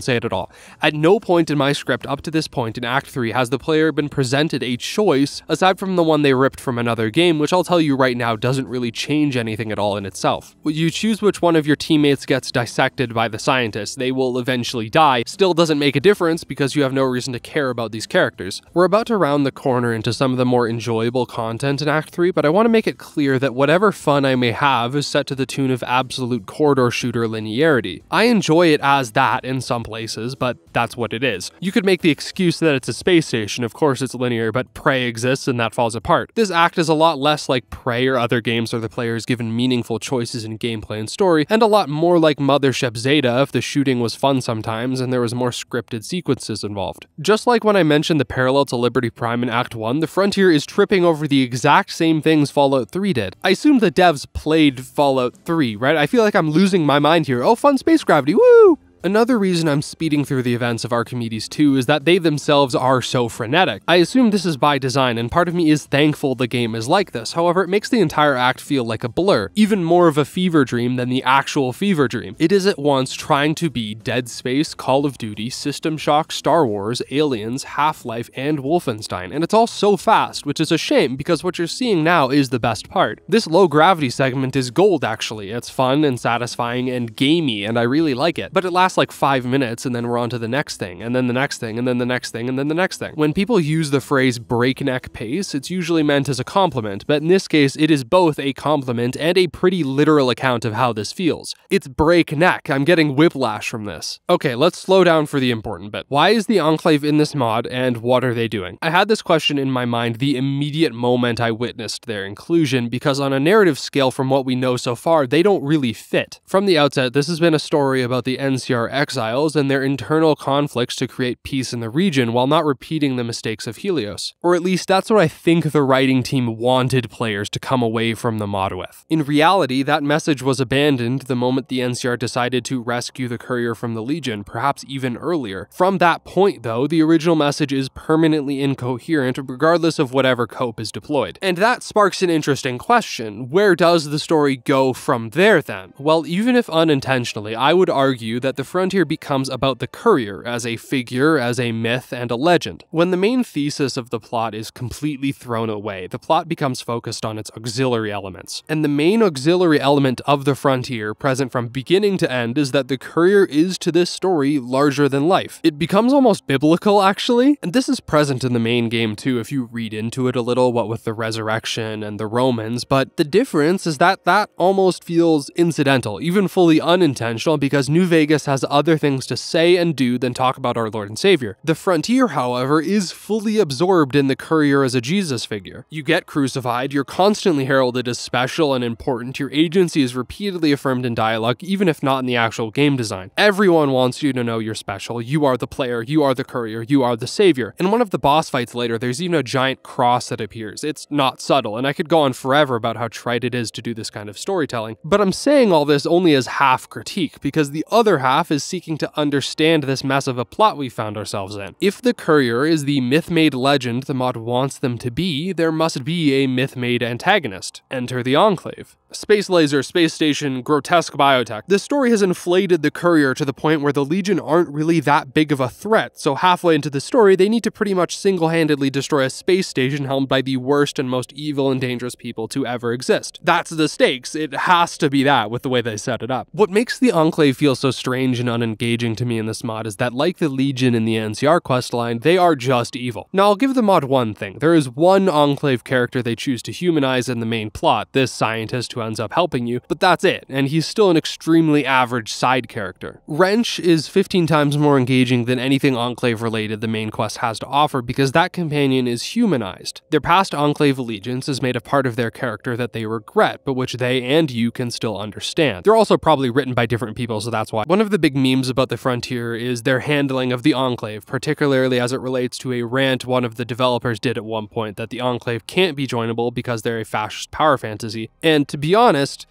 say it at all. At no point in my script up to this point in Act 3 has the player been presented a choice aside from the one they ripped from another game, which I'll tell you right now doesn't really change anything at all in itself. When you choose which one of your teammates gets dissected by the scientist, they will eventually die, still doesn't make a difference because you have no reason to care about these characters. We're about to round the corner into some of the more enjoyable content in Act 3, but I want to make it clear that whatever fun I may have is set to the tune of absolute corridor shooter linearity. I enjoy it as that in some places, but that's what it is. You could make the excuse that it's a space station, of course it's linear, but Prey exists and that falls apart. This act is a lot less like Prey or other games where the player is given meaningful choices in gameplay and story, and a lot more like Mothership Zeta if the shooting was fun sometimes and there was more scripted sequences involved. Just like when I mentioned the parallel to Liberty Prime in Act 1, the Frontier is tripping over the exact same things Fallout 3 did. I assume the devs played Fallout 3, right? I feel like I'm losing my mind here. Oh, fun space gravity, woo! Another reason I'm speeding through the events of Archimedes 2 is that they themselves are so frenetic. I assume this is by design, and part of me is thankful the game is like this. However, it makes the entire act feel like a blur, even more of a fever dream than the actual fever dream. It is at once trying to be Dead Space, Call of Duty, System Shock, Star Wars, Aliens, Half-Life, and Wolfenstein, and it's all so fast, which is a shame because what you're seeing now is the best part. This low gravity segment is gold actually. It's fun and satisfying and gamey, and I really like it, but it lasts lasts like 5 minutes and then we're on to the next thing, and then the next thing, and then the next thing, and then the next thing. When people use the phrase breakneck pace, it's usually meant as a compliment, but in this case, it is both a compliment and a pretty literal account of how this feels. It's breakneck. I'm getting whiplash from this. Okay, let's slow down for the important bit. Why is the Enclave in this mod, and what are they doing? I had this question in my mind the immediate moment I witnessed their inclusion, because on a narrative scale from what we know so far, they don't really fit. From the outset, this has been a story about the NCR exiles and their internal conflicts to create peace in the region while not repeating the mistakes of Helios. Or at least that's what I think the writing team wanted players to come away from the mod with. In reality, that message was abandoned the moment the NCR decided to rescue the courier from the Legion, perhaps even earlier. From that point, though, the original message is permanently incoherent regardless of whatever cope is deployed. And that sparks an interesting question. Where does the story go from there then? Well, even if unintentionally, I would argue that the Frontier becomes about the courier as a figure, as a myth, and a legend. When the main thesis of the plot is completely thrown away, the plot becomes focused on its auxiliary elements. And the main auxiliary element of the Frontier, present from beginning to end, is that the courier is to this story larger than life. It becomes almost biblical, actually, and this is present in the main game too if you read into it a little, what with the resurrection and the Romans, but the difference is that that almost feels incidental, even fully unintentional, because New Vegas has other things to say and do than talk about our Lord and Savior. The Frontier, however, is fully absorbed in the courier as a Jesus figure. You get crucified, you're constantly heralded as special and important, your agency is repeatedly affirmed in dialogue, even if not in the actual game design. Everyone wants you to know you're special, you are the player, you are the courier, you are the savior. In one of the boss fights later, there's even a giant cross that appears. It's not subtle, and I could go on forever about how trite it is to do this kind of storytelling, but I'm saying all this only as half critique, because the other half is seeking to understand this mess of a plot we found ourselves in. If the courier is the myth-made legend the mod wants them to be, there must be a myth-made antagonist. Enter the Enclave. Space laser, space station, grotesque biotech. This story has inflated the courier to the point where the Legion aren't really that big of a threat, so halfway into the story, they need to pretty much single-handedly destroy a space station helmed by the worst and most evil and dangerous people to ever exist. That's the stakes. It has to be that with the way they set it up. What makes the Enclave feel so strange and unengaging to me in this mod is that, like the Legion in the NCR questline, they are just evil. Now, I'll give the mod one thing. There is one Enclave character they choose to humanize in the main plot, this scientist who ends up helping you, but that's it, and he's still an extremely average side character. Wrench is 15 times more engaging than anything Enclave related the main quest has to offer because that companion is humanized. Their past Enclave allegiance is made a part of their character that they regret, but which they and you can still understand. They're also probably written by different people, so that's why. One of the big memes about the Frontier is their handling of the Enclave, particularly as it relates to a rant one of the developers did at one point that the Enclave can't be joinable because they're a fascist power fantasy. And to be honest,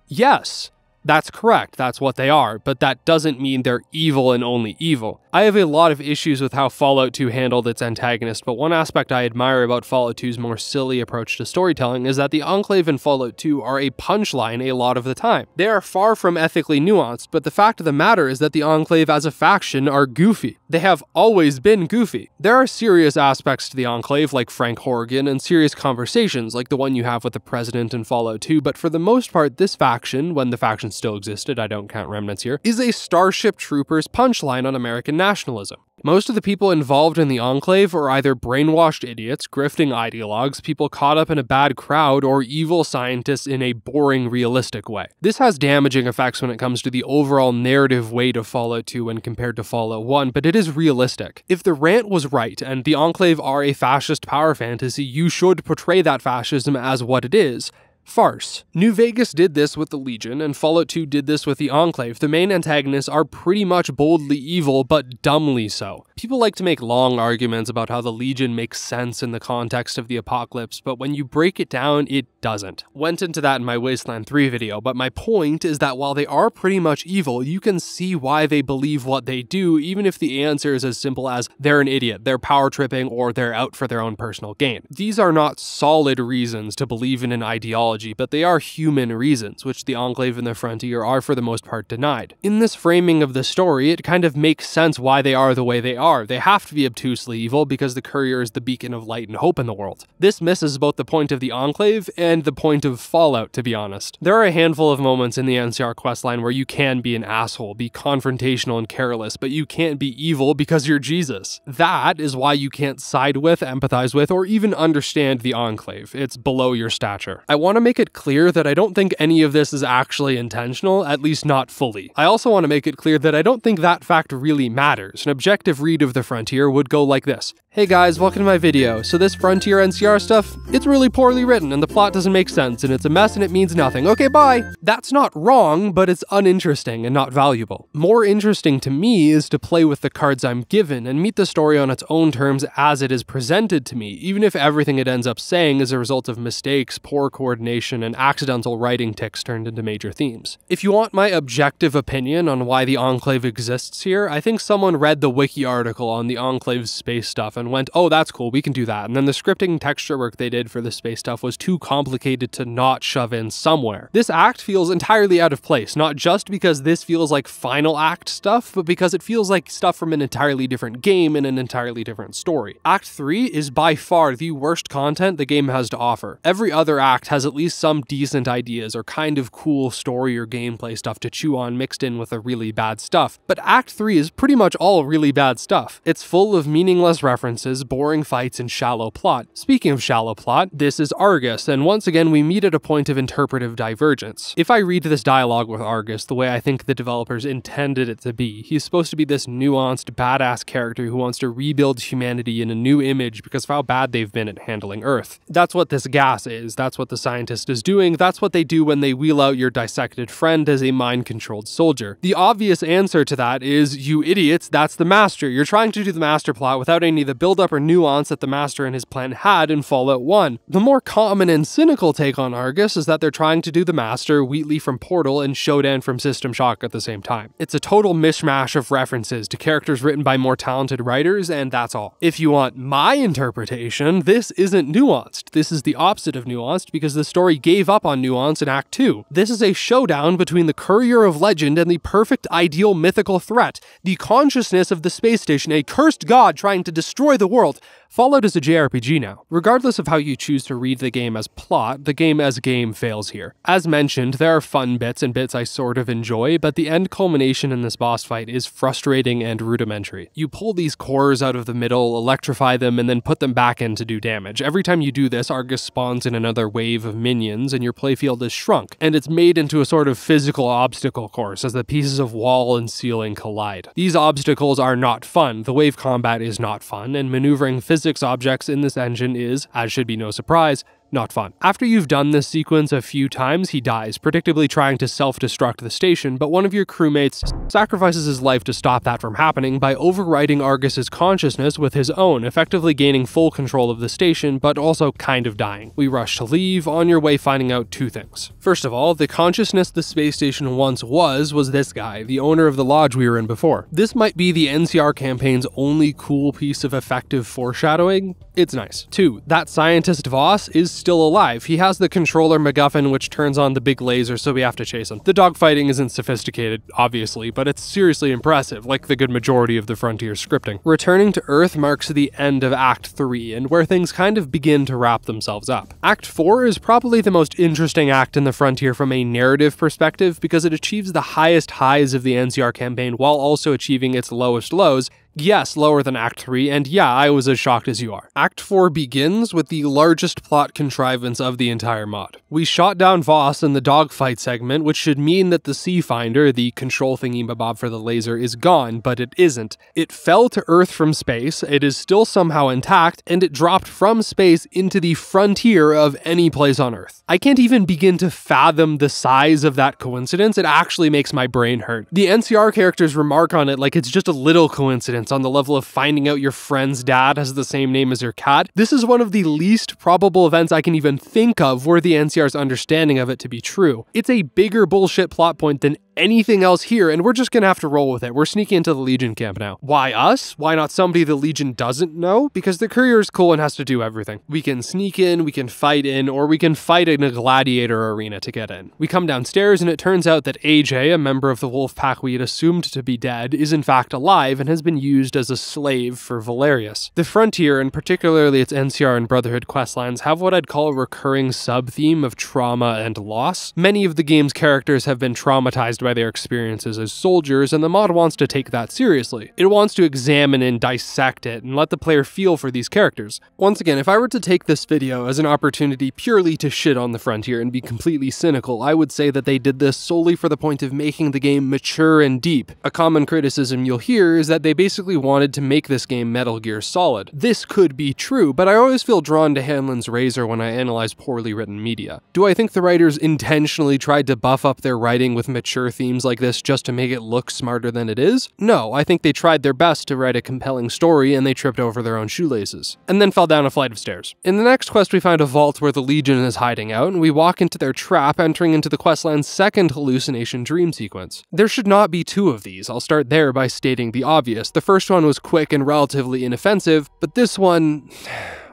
yes, that's correct, that's what they are, but that doesn't mean they're evil and only evil. I have a lot of issues with how Fallout 2 handled its antagonist, but one aspect I admire about Fallout 2's more silly approach to storytelling is that the Enclave in Fallout 2 are a punchline a lot of the time. They are far from ethically nuanced, but the fact of the matter is that the Enclave as a faction are goofy. They have always been goofy. There are serious aspects to the Enclave, like Frank Horrigan, and serious conversations, like the one you have with the President in Fallout 2, but for the most part, this faction, when the faction still existed, I don't count remnants here, is a Starship Troopers punchline on American nationalism. Most of the people involved in the Enclave are either brainwashed idiots, grifting ideologues, people caught up in a bad crowd, or evil scientists in a boring, realistic way. This has damaging effects when it comes to the overall narrative weight of Fallout 2 when compared to Fallout 1, but it is realistic. If the rant was right, and the Enclave are a fascist power fantasy, you should portray that fascism as what it is. Farce. New Vegas did this with the Legion, and Fallout 2 did this with the Enclave. The main antagonists are pretty much boldly evil, but dumbly so. People like to make long arguments about how the Legion makes sense in the context of the apocalypse, but when you break it down, it doesn't. Went into that in my Wasteland 3 video, but my point is that while they are pretty much evil, you can see why they believe what they do, even if the answer is as simple as they're an idiot, they're power tripping, or they're out for their own personal gain. These are not solid reasons to believe in an ideology technology, but they are human reasons, which the Enclave and the Frontier are for the most part denied. In this framing of the story, it kind of makes sense why they are the way they are. They have to be obtusely evil because the Courier is the beacon of light and hope in the world. This misses both the point of the Enclave and the point of Fallout, to be honest. There are a handful of moments in the NCR questline where you can be an asshole, be confrontational and careless, but you can't be evil because you're Jesus. That is why you can't side with, empathize with, or even understand the Enclave. It's below your stature. I want to make it clear that I don't think any of this is actually intentional, at least not fully. I also want to make it clear that I don't think that fact really matters. An objective read of the Frontier would go like this. Hey guys, welcome to my video. So this Frontier NCR stuff, it's really poorly written and the plot doesn't make sense and it's a mess and it means nothing. Okay, bye! That's not wrong, but it's uninteresting and not valuable. More interesting to me is to play with the cards I'm given and meet the story on its own terms as it is presented to me, even if everything it ends up saying is a result of mistakes, poor coordination, and accidental writing tics turned into major themes. If you want my objective opinion on why the Enclave exists here, I think someone read the wiki article on the Enclave's space stuff and went, oh, that's cool, we can do that. And then the scripting and texture work they did for the space stuff was too complicated to not shove in somewhere. This act feels entirely out of place, not just because this feels like final act stuff, but because it feels like stuff from an entirely different game and an entirely different story. Act 3 is by far the worst content the game has to offer. Every other act has at least some decent ideas or kind of cool story or gameplay stuff to chew on mixed in with the really bad stuff, but Act 3 is pretty much all really bad stuff. It's full of meaningless references, boring fights, and shallow plot. Speaking of shallow plot, this is Argus, and once again we meet at a point of interpretive divergence. If I read this dialogue with Argus the way I think the developers intended it to be, he's supposed to be this nuanced, badass character who wants to rebuild humanity in a new image because of how bad they've been at handling Earth. That's what this gas is, that's what the scientist is doing, that's what they do when they wheel out your dissected friend as a mind-controlled soldier. The obvious answer to that is, you idiots, that's the Master. You're trying to do the Master plot without any of the build-up or nuance that the Master and his plan had in Fallout 1. The more common and cynical take on Argus is that they're trying to do the Master, Wheatley from Portal, and Shodan from System Shock at the same time. It's a total mishmash of references to characters written by more talented writers, and that's all. If you want my interpretation, this isn't nuanced. This is the opposite of nuanced because the story gave up on nuance in Act 2. This is a showdown between the Courier of Legend and the perfect ideal mythical threat, the consciousness of the space station, a cursed god trying to destroy the world. Fallout is a JRPG now. Regardless of how you choose to read the game as plot, the game as game fails here. As mentioned, there are fun bits and bits I sort of enjoy, but the end culmination in this boss fight is frustrating and rudimentary. You pull these cores out of the middle, electrify them, and then put them back in to do damage. Every time you do this, Argus spawns in another wave of minions, and your playfield is shrunk, and it's made into a sort of physical obstacle course as the pieces of wall and ceiling collide. These obstacles are not fun, the wave combat is not fun, and maneuvering physics objects in this engine is, as should be no surprise, not fun. After you've done this sequence a few times, he dies, predictably trying to self-destruct the station, but one of your crewmates sacrifices his life to stop that from happening by overriding Argus's consciousness with his own, effectively gaining full control of the station, but also kind of dying. We rush to leave, on your way finding out two things. First of all, the consciousness the space station once was this guy, the owner of the lodge we were in before. This might be the NCR campaign's only cool piece of effective foreshadowing. It's nice. 2. That scientist Voss is still alive. He has the controller MacGuffin which turns on the big laser, so we have to chase him. The dogfighting isn't sophisticated, obviously, but it's seriously impressive, like the good majority of the Frontier scripting. Returning to Earth marks the end of Act 3, and where things kind of begin to wrap themselves up. Act 4 is probably the most interesting act in the Frontier from a narrative perspective because it achieves the highest highs of the NCR campaign while also achieving its lowest lows. Yes, lower than Act 3, and yeah, I was as shocked as you are. Act 4 begins with the largest plot contrivance of the entire mod. We shot down Voss in the dogfight segment, which should mean that the Seafinder, the control thingy-mabob for the laser, is gone, but it isn't. It fell to Earth from space, it is still somehow intact, and it dropped from space into the frontier of any place on Earth. I can't even begin to fathom the size of that coincidence. It actually makes my brain hurt. The NCR characters remark on it like it's just a little coincidence, events on the level of finding out your friend's dad has the same name as your cat. This is one of the least probable events I can even think of were the NCR's understanding of it to be true. It's a bigger bullshit plot point than anything else here, and we're just gonna have to roll with it. We're sneaking into the Legion camp now. Why us? Why not somebody the Legion doesn't know? Because the courier is cool and has to do everything. We can sneak in, we can fight in, or we can fight in a gladiator arena to get in. We come downstairs and it turns out that AJ, a member of the wolf pack we had assumed to be dead, is in fact alive and has been used as a slave for Valerius. The Frontier, and particularly its NCR and Brotherhood questlines, have what I'd call a recurring sub-theme of trauma and loss. Many of the game's characters have been traumatized by their experiences as soldiers, and the mod wants to take that seriously. It wants to examine and dissect it and let the player feel for these characters. Once again, if I were to take this video as an opportunity purely to shit on the Frontier and be completely cynical, I would say that they did this solely for the point of making the game mature and deep. A common criticism you'll hear is that they basically wanted to make this game Metal Gear Solid. This could be true, but I always feel drawn to Hanlon's razor when I analyze poorly written media. Do I think the writers intentionally tried to buff up their writing with mature themes like this just to make it look smarter than it is? No, I think they tried their best to write a compelling story and they tripped over their own shoelaces. And then fell down a flight of stairs. In the next quest we find a vault where the Legion is hiding out, and we walk into their trap, entering into the questland's second hallucination dream sequence. There should not be two of these. I'll start there by stating the obvious. The first one was quick and relatively inoffensive, but this one...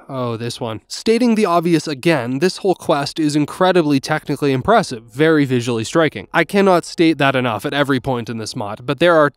Oh, this one. Stating the obvious again, this whole quest is incredibly technically impressive, very visually striking. I cannot state that enough at every point in this mod, but there are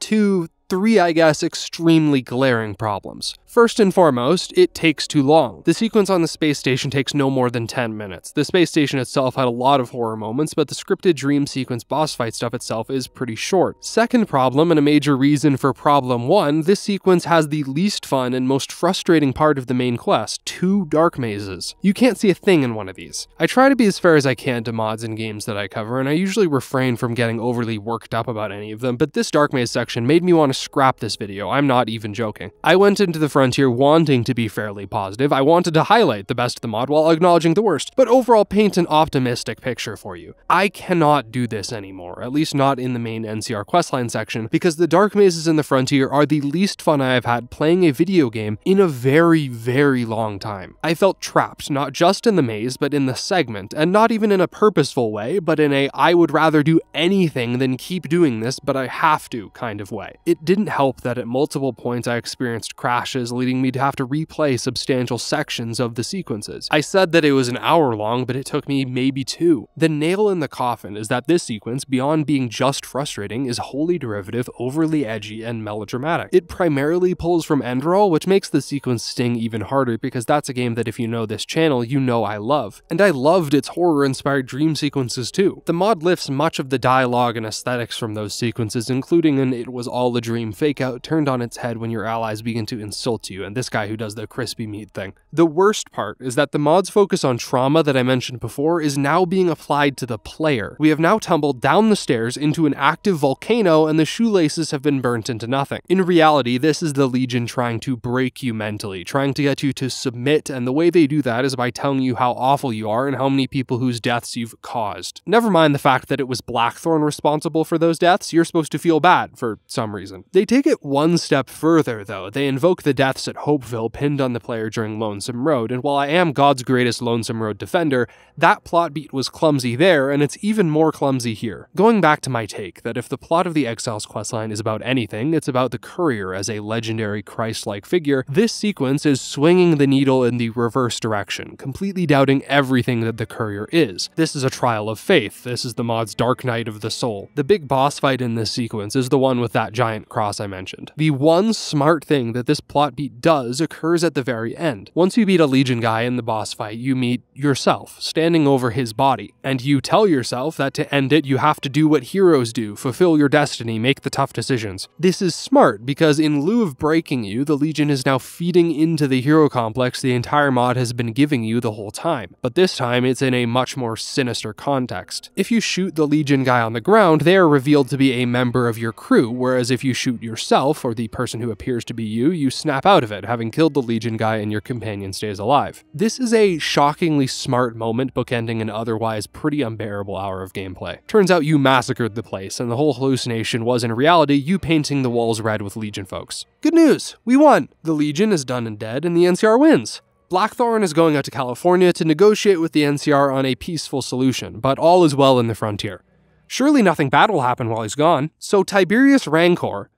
three, I guess, extremely glaring problems. First and foremost, it takes too long. The sequence on the space station takes no more than 10 minutes. The space station itself had a lot of horror moments, but the scripted dream sequence boss fight stuff itself is pretty short. Second problem, and a major reason for problem one, this sequence has the least fun and most frustrating part of the main quest, 2 dark mazes. You can't see a thing in one of these. I try to be as fair as I can to mods and games that I cover, and I usually refrain from getting overly worked up about any of them, but this dark maze section made me want to scrap this video. I'm not even joking. I went into the Frontier wanting to be fairly positive. I wanted to highlight the best of the mod while acknowledging the worst, but overall paint an optimistic picture for you. I cannot do this anymore, at least not in the main NCR questline section, because the dark mazes in the Frontier are the least fun I have had playing a video game in a very, very long time. I felt trapped, not just in the maze, but in the segment, and not even in a purposeful way, but in a I would rather do anything than keep doing this, but I have to kind of way. It didn't help that at multiple points I experienced crashes, leading me to have to replay substantial sections of the sequences. I said that it was an hour long, but it took me maybe 2. The nail in the coffin is that this sequence, beyond being just frustrating, is wholly derivative, overly edgy, and melodramatic. It primarily pulls from Enderal, which makes the sequence sting even harder because that's a game that if you know this channel, you know I love. And I loved its horror-inspired dream sequences too. The mod lifts much of the dialogue and aesthetics from those sequences, including an "it was all a dream" fake out turned on its head when your allies begin to insult you, and this guy who does the crispy meat thing. The worst part is that the mod's focus on trauma that I mentioned before is now being applied to the player. We have now tumbled down the stairs into an active volcano and the shoelaces have been burnt into nothing. In reality, this is the Legion trying to break you mentally, trying to get you to submit, and the way they do that is by telling you how awful you are and how many people whose deaths you've caused. Never mind the fact that it was Blackthorn responsible for those deaths, you're supposed to feel bad for some reason. They take it one step further though. They invoke the deaths at Hopeville pinned on the player during Lonesome Road, and while I am God's greatest Lonesome Road defender, that plot beat was clumsy there, and it's even more clumsy here. Going back to my take, that if the plot of the Exiles questline is about anything, it's about the courier as a legendary Christ-like figure, this sequence is swinging the needle in the reverse direction, completely doubting everything that the courier is. This is a trial of faith. This is the mod's Dark Night of the Soul. The big boss fight in this sequence is the one with that giant cross I mentioned. The one smart thing that this plot beat does occurs at the very end. Once you beat a Legion guy in the boss fight, you meet yourself, standing over his body, and you tell yourself that to end it, you have to do what heroes do, fulfill your destiny, make the tough decisions. This is smart, because in lieu of breaking you, the Legion is now feeding into the hero complex the entire mod has been giving you the whole time, but this time it's in a much more sinister context. If you shoot the Legion guy on the ground, they are revealed to be a member of your crew, whereas if you shoot yourself, or the person who appears to be you, you snap out of it, having killed the Legion guy and your companion stays alive. This is a shockingly smart moment bookending an otherwise pretty unbearable hour of gameplay. Turns out you massacred the place, and the whole hallucination was in reality you painting the walls red with Legion folks. Good news! We won! The Legion is done and dead, and the NCR wins! Blackthorn is going out to California to negotiate with the NCR on a peaceful solution, but all is well in the frontier. Surely nothing bad will happen while he's gone. So Tiberius Rancor...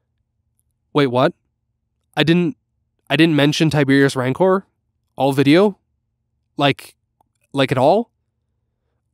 Wait, what? I didn't mention Tiberius Rancor? All video? Like at all?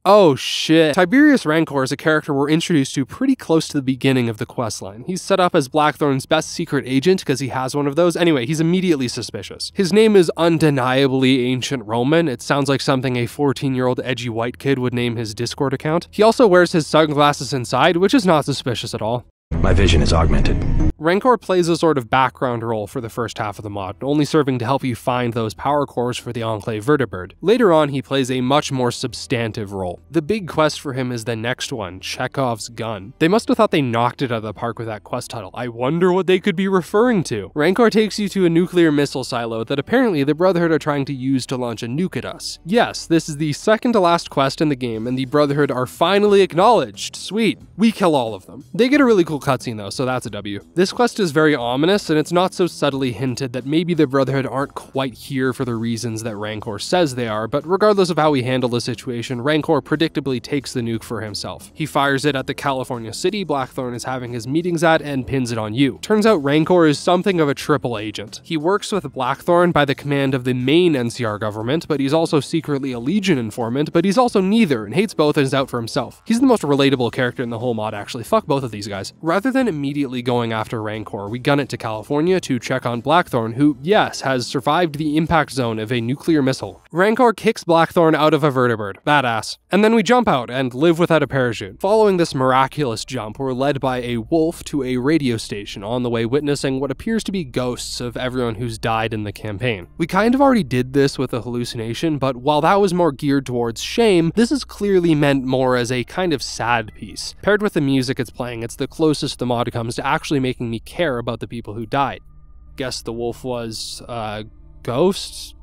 Oh shit. Tiberius Rancor is a character we're introduced to pretty close to the beginning of the questline. He's set up as Blackthorn's best secret agent because he has one of those. Anyway, he's immediately suspicious. His name is undeniably ancient Roman. It sounds like something a 14-year-old edgy white kid would name his Discord account. He also wears his sunglasses inside, which is not suspicious at all. My vision is augmented. Rancor plays a sort of background role for the first half of the mod, only serving to help you find those power cores for the Enclave Vertibird. Later on, he plays a much more substantive role. The big quest for him is the next one, Chekhov's gun. They must have thought they knocked it out of the park with that quest title. I wonder what they could be referring to. Rancor takes you to a nuclear missile silo that apparently the Brotherhood are trying to use to launch a nuke at us. Yes, this is the second to last quest in the game, and the Brotherhood are finally acknowledged. Sweet. We kill all of them. They get a really cool cutscene though, so that's a W. This quest is very ominous, and it's not so subtly hinted that maybe the Brotherhood aren't quite here for the reasons that Rancor says they are, but regardless of how we handle the situation, Rancor predictably takes the nuke for himself. He fires it at the California city Blackthorn is having his meetings at and pins it on you. Turns out Rancor is something of a triple agent. He works with Blackthorn by the command of the main NCR government, but he's also secretly a Legion informant, but he's also neither and hates both and is out for himself. He's the most relatable character in the whole mod actually. Fuck both of these guys. Rather than immediately going after Rancor, we gun it to California to check on Blackthorn, who, yes, has survived the impact zone of a nuclear missile. Rancor kicks Blackthorn out of a vertibird. Badass. And then we jump out and live without a parachute. Following this miraculous jump, we're led by a wolf to a radio station, on the way witnessing what appears to be ghosts of everyone who's died in the campaign. We kind of already did this with a hallucination, but while that was more geared towards shame, this is clearly meant more as a kind of sad piece. Paired with the music it's playing, it's the closest the mod comes to actually making me care about the people who died. Guess the wolf was, ghosts?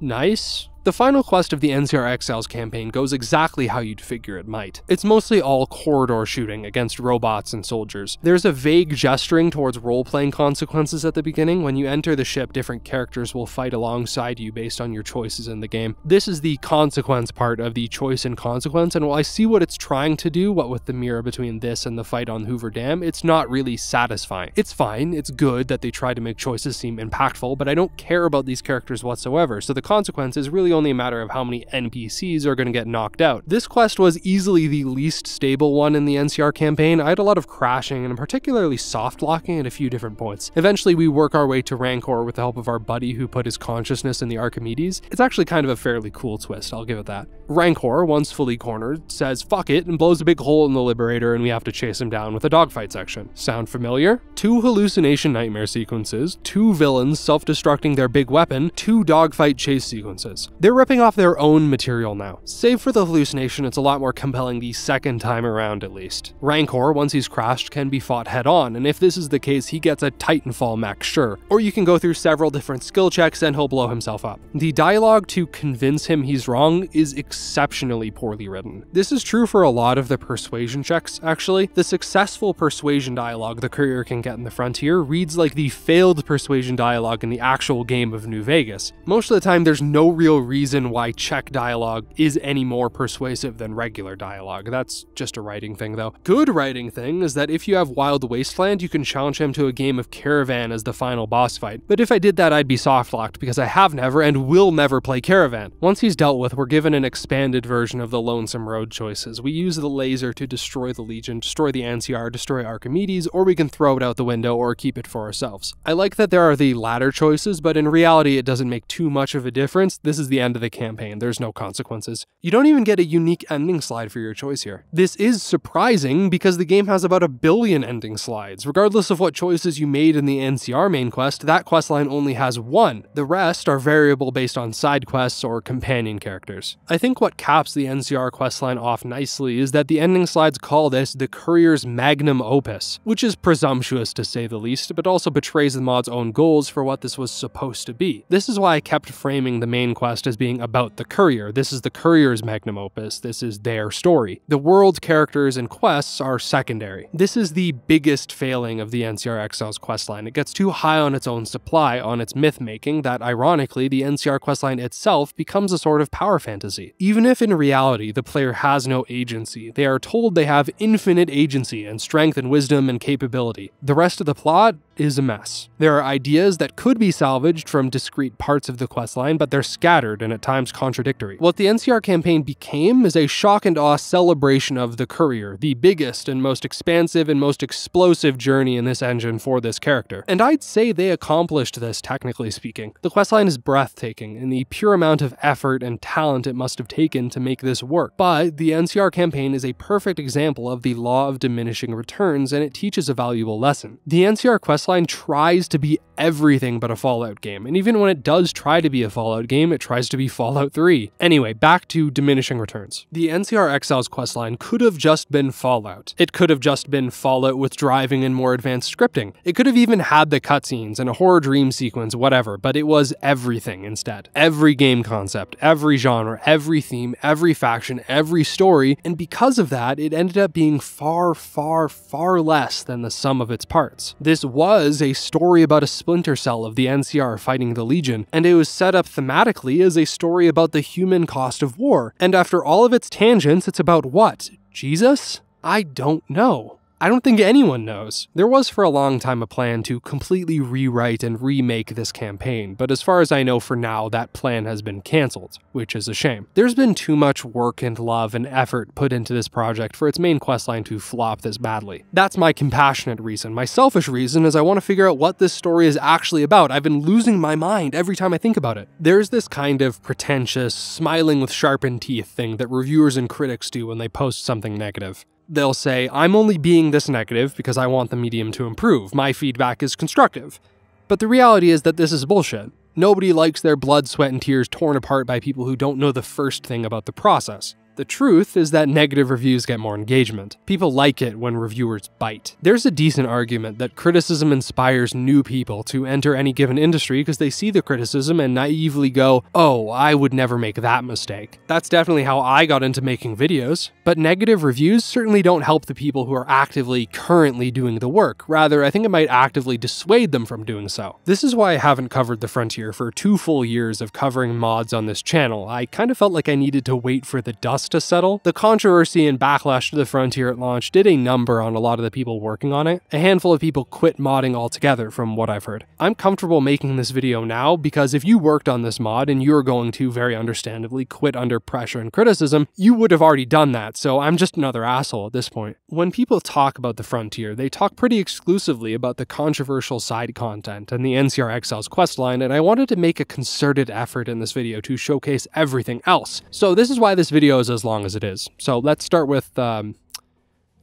Nice. The final quest of the NCR Exiles campaign goes exactly how you'd figure it might. It's mostly all corridor shooting against robots and soldiers. There's a vague gesturing towards role-playing consequences at the beginning. When you enter the ship, different characters will fight alongside you based on your choices in the game. This is the consequence part of the choice and consequence, and while I see what it's trying to do, what with the mirror between this and the fight on Hoover Dam, it's not really satisfying. It's fine, it's good that they try to make choices seem impactful, but I don't care about these characters whatsoever, so the consequence is really only a matter of how many NPCs are going to get knocked out. This quest was easily the least stable one in the NCR campaign. I had a lot of crashing and particularly soft locking at a few different points. Eventually we work our way to Rancor with the help of our buddy who put his consciousness in the Archimedes. It's actually kind of a fairly cool twist, I'll give it that. Rancor, once fully cornered, says fuck it and blows a big hole in the Liberator, and we have to chase him down with a dogfight section. Sound familiar? 2 hallucination nightmare sequences, 2 villains self-destructing their big weapon, 2 dogfight chase sequences. They're ripping off their own material now. Save for the hallucination, it's a lot more compelling the second time around at least. Rancor, once he's crashed, can be fought head on, and if this is the case, he gets a Titanfall mech, sure. Or you can go through several different skill checks and he'll blow himself up. The dialogue to convince him he's wrong is exceptionally poorly written. This is true for a lot of the persuasion checks, actually. The successful persuasion dialogue the courier can get in the Frontier reads like the failed persuasion dialogue in the actual game of New Vegas. Most of the time, there's no real reason why check dialogue is any more persuasive than regular dialogue. That's just a writing thing though. Good writing thing is that if you have Wild Wasteland, you can challenge him to a game of Caravan as the final boss fight. But if I did that, I'd be soft-locked because I have never and will never play Caravan. Once he's dealt with, we're given an expanded version of the Lonesome Road choices. We use the laser to destroy the Legion, destroy the NCR, destroy Archimedes, or we can throw it out the window or keep it for ourselves. I like that there are the latter choices, but in reality it doesn't make too much of a difference. This is the the end of the campaign. There's no consequences. You don't even get a unique ending slide for your choice here. This is surprising because the game has about 1 billion ending slides. Regardless of what choices you made in the NCR main quest, that questline only has 1. The rest are variable based on side quests or companion characters. I think what caps the NCR questline off nicely is that the ending slides call this the courier's magnum opus, which is presumptuous to say the least, but also betrays the mod's own goals for what this was supposed to be. This is why I kept framing the main quest as being about the courier. This is the courier's magnum opus. This is their story. The world, characters, and quests are secondary. This is the biggest failing of the NCR Exiles questline. It gets too high on its own supply, on its myth-making, that ironically, the NCR questline itself becomes a sort of power fantasy. Even if in reality the player has no agency, they are told they have infinite agency and strength and wisdom and capability. The rest of the plot is a mess. There are ideas that could be salvaged from discrete parts of the questline, but they're scattered and at times contradictory. What the NCR campaign became is a shock and awe celebration of the courier, the biggest and most expansive and most explosive journey in this engine for this character. And I'd say they accomplished this, technically speaking. The questline is breathtaking in the pure amount of effort and talent it must have taken to make this work. But the NCR campaign is a perfect example of the law of diminishing returns, and it teaches a valuable lesson. The NCR questline tries to be everything but a Fallout game, and even when it does try to be a Fallout game, it tries to be Fallout 3. Anyway, back to diminishing returns. The NCR Exiles questline could have just been Fallout. It could have just been Fallout with driving and more advanced scripting. It could have even had the cutscenes and a horror dream sequence, whatever, but it was everything instead. Every game concept, every genre, every theme, every faction, every story, and because of that, it ended up being far, far, far less than the sum of its parts. This was a story about a splinter cell of the NCR fighting the Legion, and it was set up thematically as a story about the human cost of war. And after all of its tangents, it's about what? Jesus? I don't know. I don't think anyone knows. There was for a long time a plan to completely rewrite and remake this campaign, but as far as I know for now, that plan has been cancelled, which is a shame. There's been too much work and love and effort put into this project for its main questline to flop this badly. That's my compassionate reason. My selfish reason is I want to figure out what this story is actually about. I've been losing my mind every time I think about it. There's this kind of pretentious, smiling with sharpened teeth thing that reviewers and critics do when they post something negative. They'll say, I'm only being this negative because I want the medium to improve. My feedback is constructive. But the reality is that this is bullshit. Nobody likes their blood, sweat, and tears torn apart by people who don't know the first thing about the process. The truth is that negative reviews get more engagement. People like it when reviewers bite. There's a decent argument that criticism inspires new people to enter any given industry because they see the criticism and naively go, oh, I would never make that mistake. That's definitely how I got into making videos. But negative reviews certainly don't help the people who are actively, currently doing the work. Rather, I think it might actively dissuade them from doing so. This is why I haven't covered the Frontier for 2 full years of covering mods on this channel. I kind of felt like I needed to wait for the dust to settle. The controversy and backlash to the Frontier at launch did a number on a lot of the people working on it. A handful of people quit modding altogether from what I've heard. I'm comfortable making this video now because if you worked on this mod and you're going to, very understandably, quit under pressure and criticism, you would have already done that, so I'm just another asshole at this point. When people talk about the Frontier, they talk pretty exclusively about the controversial side content and the NCR Exiles questline, and I wanted to make a concerted effort in this video to showcase everything else. So this is why this video is as long as it is. So let's start with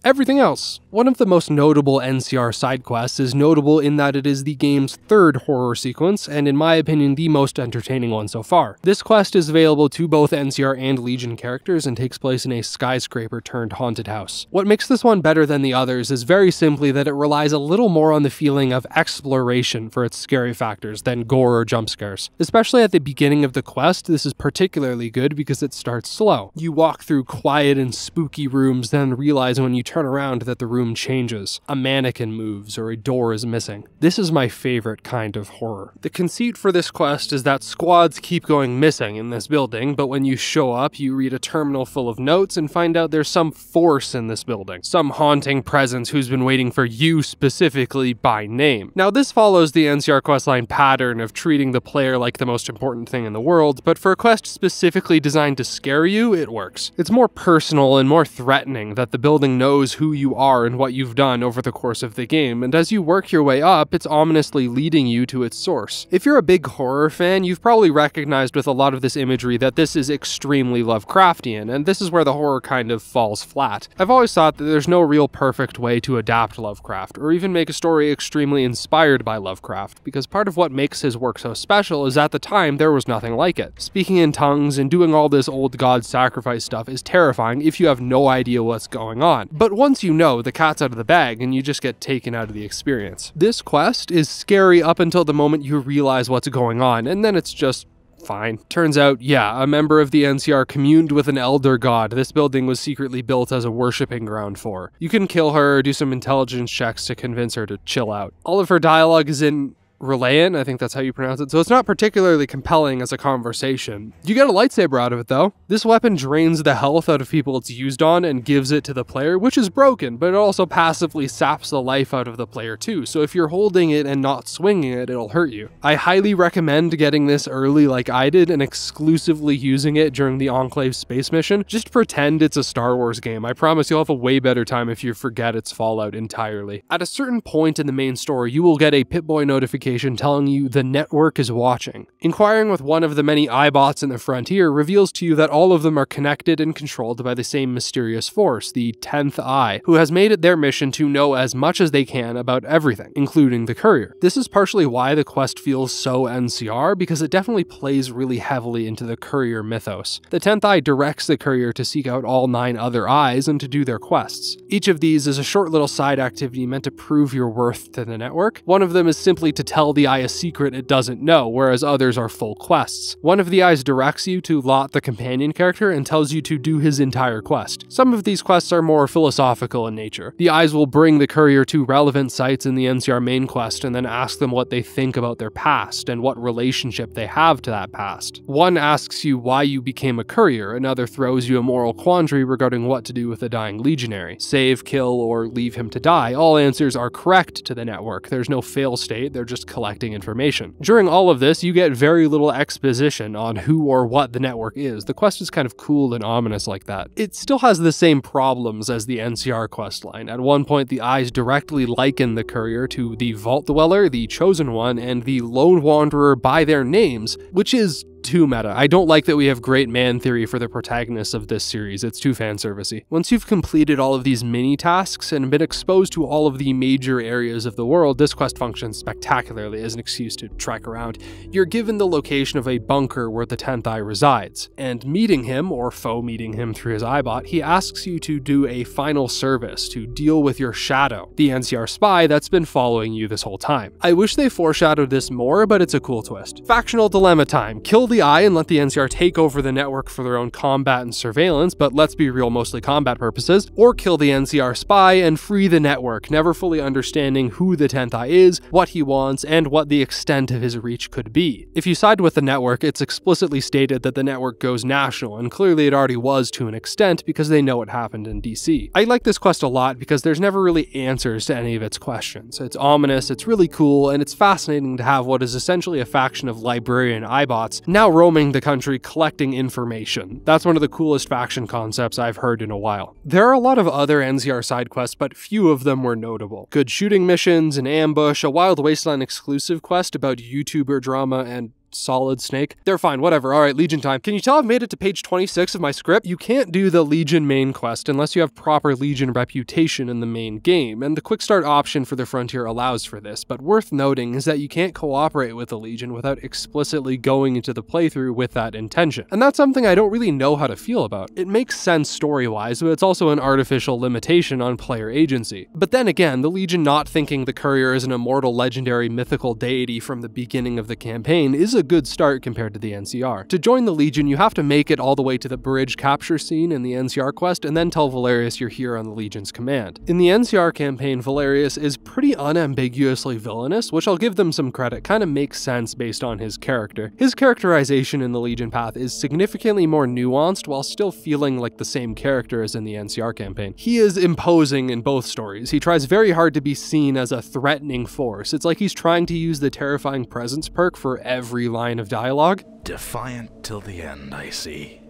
everything else. One of the most notable NCR side quests is notable in that it is the game's 3rd horror sequence, and in my opinion, the most entertaining one so far. This quest is available to both NCR and Legion characters and takes place in a skyscraper turned haunted house. What makes this one better than the others is very simply that it relies a little more on the feeling of exploration for its scary factors than gore or jump scares. Especially at the beginning of the quest, this is particularly good because it starts slow. You walk through quiet and spooky rooms, then realize when you turn around that the room changes. A mannequin moves or a door is missing. This is my favorite kind of horror. The conceit for this quest is that squads keep going missing in this building, but when you show up, you read a terminal full of notes and find out there's some force in this building. Some haunting presence who's been waiting for you specifically by name. Now this follows the NCR questline pattern of treating the player like the most important thing in the world, but for a quest specifically designed to scare you, it works. It's more personal and more threatening that the building knows knows who you are and what you've done over the course of the game, and as you work your way up, it's ominously leading you to its source. If you're a big horror fan, you've probably recognized with a lot of this imagery that this is extremely Lovecraftian, and this is where the horror kind of falls flat. I've always thought that there's no real perfect way to adapt Lovecraft, or even make a story extremely inspired by Lovecraft, because part of what makes his work so special is at the time there was nothing like it. Speaking in tongues and doing all this old god sacrifice stuff is terrifying if you have no idea what's going on, but once you know, the cat's out of the bag and you just get taken out of the experience. This quest is scary up until the moment you realize what's going on, and then it's just fine. Turns out, yeah, a member of the NCR communed with an elder god this building was secretly built as a worshipping ground for. You can kill her or do some intelligence checks to convince her to chill out. All of her dialogue is in Relayan, I think that's how you pronounce it, so it's not particularly compelling as a conversation. You get a lightsaber out of it though. This weapon drains the health out of people it's used on and gives it to the player, which is broken, but it also passively saps the life out of the player too, so if you're holding it and not swinging it, it'll hurt you. I highly recommend getting this early like I did and exclusively using it during the Enclave space mission. Just pretend it's a Star Wars game. I promise you'll have a way better time if you forget its Fallout entirely. At a certain point in the main story, you will get a Pip-Boy notification telling you the network is watching. Inquiring with one of the many iBots in the Frontier reveals to you that all of them are connected and controlled by the same mysterious force, the 10th Eye, who has made it their mission to know as much as they can about everything, including the courier. This is partially why the quest feels so NCR, because it definitely plays really heavily into the courier mythos. The 10th Eye directs the courier to seek out all 9 other eyes and to do their quests. Each of these is a short little side activity meant to prove your worth to the network. One of them is simply to tell the eye a secret it doesn't know, whereas others are full quests. One of the eyes directs you to Lot, the companion character, and tells you to do his entire quest. Some of these quests are more philosophical in nature. The eyes will bring the courier to relevant sites in the NCR main quest and then ask them what they think about their past and what relationship they have to that past. One asks you why you became a courier, another throws you a moral quandary regarding what to do with a dying legionary. Save, kill, or leave him to die. All answers are correct to the network. There's no fail state, they're just collecting information. During all of this, you get very little exposition on who or what the network is. The quest is kind of cool and ominous like that. It still has the same problems as the NCR questline. At one point, the eyes directly liken the courier to the Vault Dweller, the Chosen One, and the Lone Wanderer by their names, which is too meta. I don't like that we have great man theory for the protagonists of this series. It's too fanservice-y. Once you've completed all of these mini tasks and been exposed to all of the major areas of the world, this quest functions spectacularly as an excuse to trek around. You're given the location of a bunker where the 10th Eye resides, and meeting him, or foe meeting him through his iBot, he asks you to do a final service to deal with your shadow, the NCR spy that's been following you this whole time. I wish they foreshadowed this more, but it's a cool twist. Factional dilemma time. Kill the Eye and let the NCR take over the network for their own combat and surveillance, but let's be real, mostly combat purposes, or kill the NCR spy and free the network, never fully understanding who the 10th Eye is, what he wants, and what the extent of his reach could be. If you side with the network, it's explicitly stated that the network goes national, and clearly it already was to an extent because they know what happened in DC. I like this quest a lot because there's never really answers to any of its questions. It's ominous, it's really cool, and it's fascinating to have what is essentially a faction of librarian iBots now roaming the country collecting information. That's one of the coolest faction concepts I've heard in a while. There are a lot of other NCR side quests, but few of them were notable. Good shooting missions, an ambush, a Wild Wasteland exclusive quest about YouTuber drama, and Solid Snake. They're fine, whatever. Alright, Legion time. Can you tell I've made it to page 26 of my script? You can't do the Legion main quest unless you have proper Legion reputation in the main game, and the quick start option for the Frontier allows for this, but worth noting is that you can't cooperate with the Legion without explicitly going into the playthrough with that intention. And that's something I don't really know how to feel about. It makes sense story-wise, but it's also an artificial limitation on player agency. But then again, the Legion not thinking the Courier is an immortal, legendary, mythical deity from the beginning of the campaign is a good start compared to the NCR. To join the Legion, you have to make it all the way to the bridge capture scene in the NCR quest and then tell Valerius you're here on the Legion's command. In the NCR campaign, Valerius is pretty unambiguously villainous, which I'll give them some credit, kind of makes sense based on his character. His characterization in the Legion path is significantly more nuanced while still feeling like the same character as in the NCR campaign. He is imposing in both stories. He tries very hard to be seen as a threatening force. It's like he's trying to use the terrifying presence perk for every line of dialogue. Defiant till the end, I see.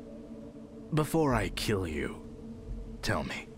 Before I kill you, tell me,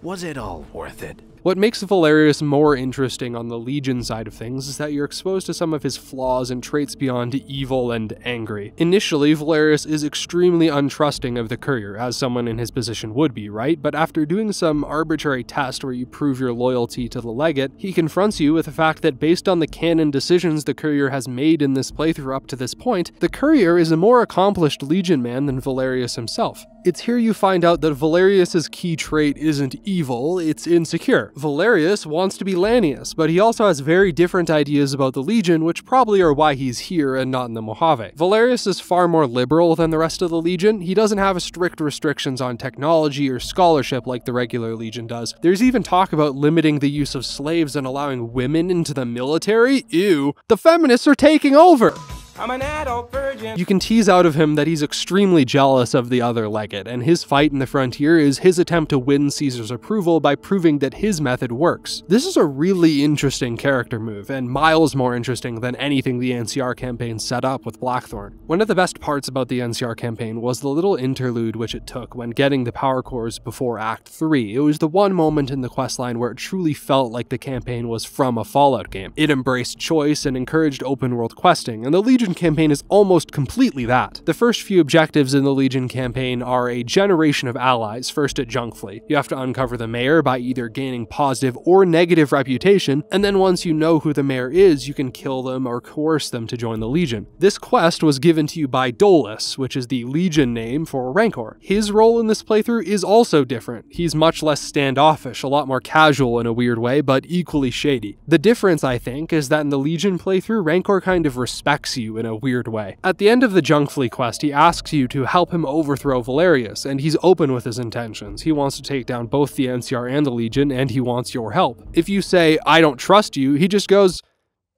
Was it all worth it? What makes Valerius more interesting on the Legion side of things is that you're exposed to some of his flaws and traits beyond evil and angry. Initially, Valerius is extremely untrusting of the courier, as someone in his position would be, right? But after doing some arbitrary test where you prove your loyalty to the legate, he confronts you with the fact that based on the canon decisions the courier has made in this playthrough up to this point, the courier is a more accomplished Legion man than Valerius himself. It's here you find out that Valerius's key trait isn't evil, it's insecure. Valerius wants to be Lanius, but he also has very different ideas about the Legion, which probably are why he's here and not in the Mojave. Valerius is far more liberal than the rest of the Legion. He doesn't have strict restrictions on technology or scholarship like the regular Legion does. There's even talk about limiting the use of slaves and allowing women into the military. Ew. The feminists are taking over! I'm an adult virgin. You can tease out of him that he's extremely jealous of the other legate, and his fight in the frontier is his attempt to win Caesar's approval by proving that his method works. This is a really interesting character move, and miles more interesting than anything the NCR campaign set up with Blackthorn. One of the best parts about the NCR campaign was the little interlude which it took when getting the power cores before Act 3. It was the one moment in the questline where it truly felt like the campaign was from a Fallout game. It embraced choice and encouraged open world questing, and the Legion campaign is almost completely that. The first few objectives in the Legion campaign are a generation of allies, first at Junkfleet. You have to uncover the mayor by either gaining positive or negative reputation, and then once you know who the mayor is, you can kill them or coerce them to join the Legion. This quest was given to you by Dolus, which is the Legion name for Rancor. His role in this playthrough is also different. He's much less standoffish, a lot more casual in a weird way, but equally shady. The difference, I think, is that in the Legion playthrough, Rancor kind of respects you in a weird way. At the end of the Junkfleet quest, he asks you to help him overthrow Valerius, and he's open with his intentions. He wants to take down both the NCR and the Legion, and he wants your help. If you say, "I don't trust you," he just goes,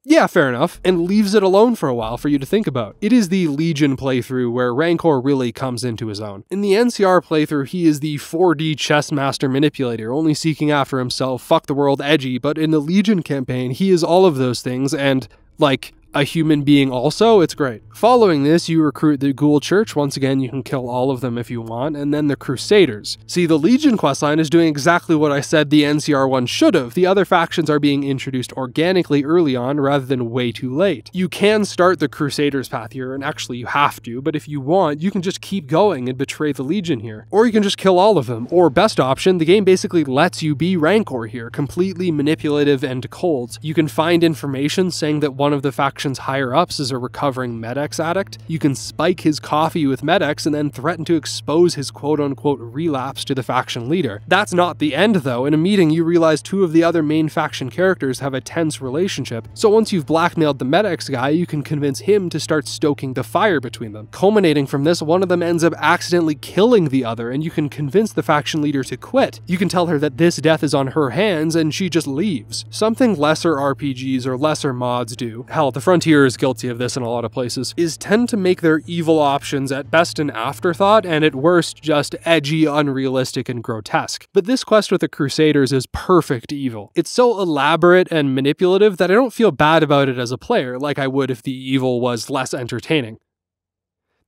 "Yeah, fair enough," and leaves it alone for a while for you to think about. It is the Legion playthrough where Rancor really comes into his own. In the NCR playthrough, he is the 4D chess master manipulator, only seeking after himself, fuck the world edgy, but in the Legion campaign, he is all of those things, and, like, a human being also. It's great. Following this, you recruit the Ghoul Church. Once again, you can kill all of them if you want, and then the Crusaders. See, the Legion questline is doing exactly what I said the NCR one should have. The other factions are being introduced organically early on rather than way too late. You can start the Crusaders path here, and actually you have to, but if you want, you can just keep going and betray the Legion here. Or you can just kill all of them. Or best option, the game basically lets you be Rancor here, completely manipulative and cold. You can find information saying that one of the factions higher ups is a recovering Med-X addict. You can spike his coffee with Med-X and then threaten to expose his quote-unquote relapse to the faction leader. That's not the end though. In a meeting, you realize two of the other main faction characters have a tense relationship, so once you've blackmailed the Med-X guy, you can convince him to start stoking the fire between them. Culminating from this, one of them ends up accidentally killing the other, and you can convince the faction leader to quit. You can tell her that this death is on her hands, and she just leaves. Something lesser RPGs or lesser mods do, hell, the Frontier is guilty of this in a lot of places, is tend to make their evil options at best an afterthought and at worst just edgy, unrealistic, and grotesque. But this quest with the Crusaders is perfect evil. It's so elaborate and manipulative that I don't feel bad about it as a player, like I would if the evil was less entertaining.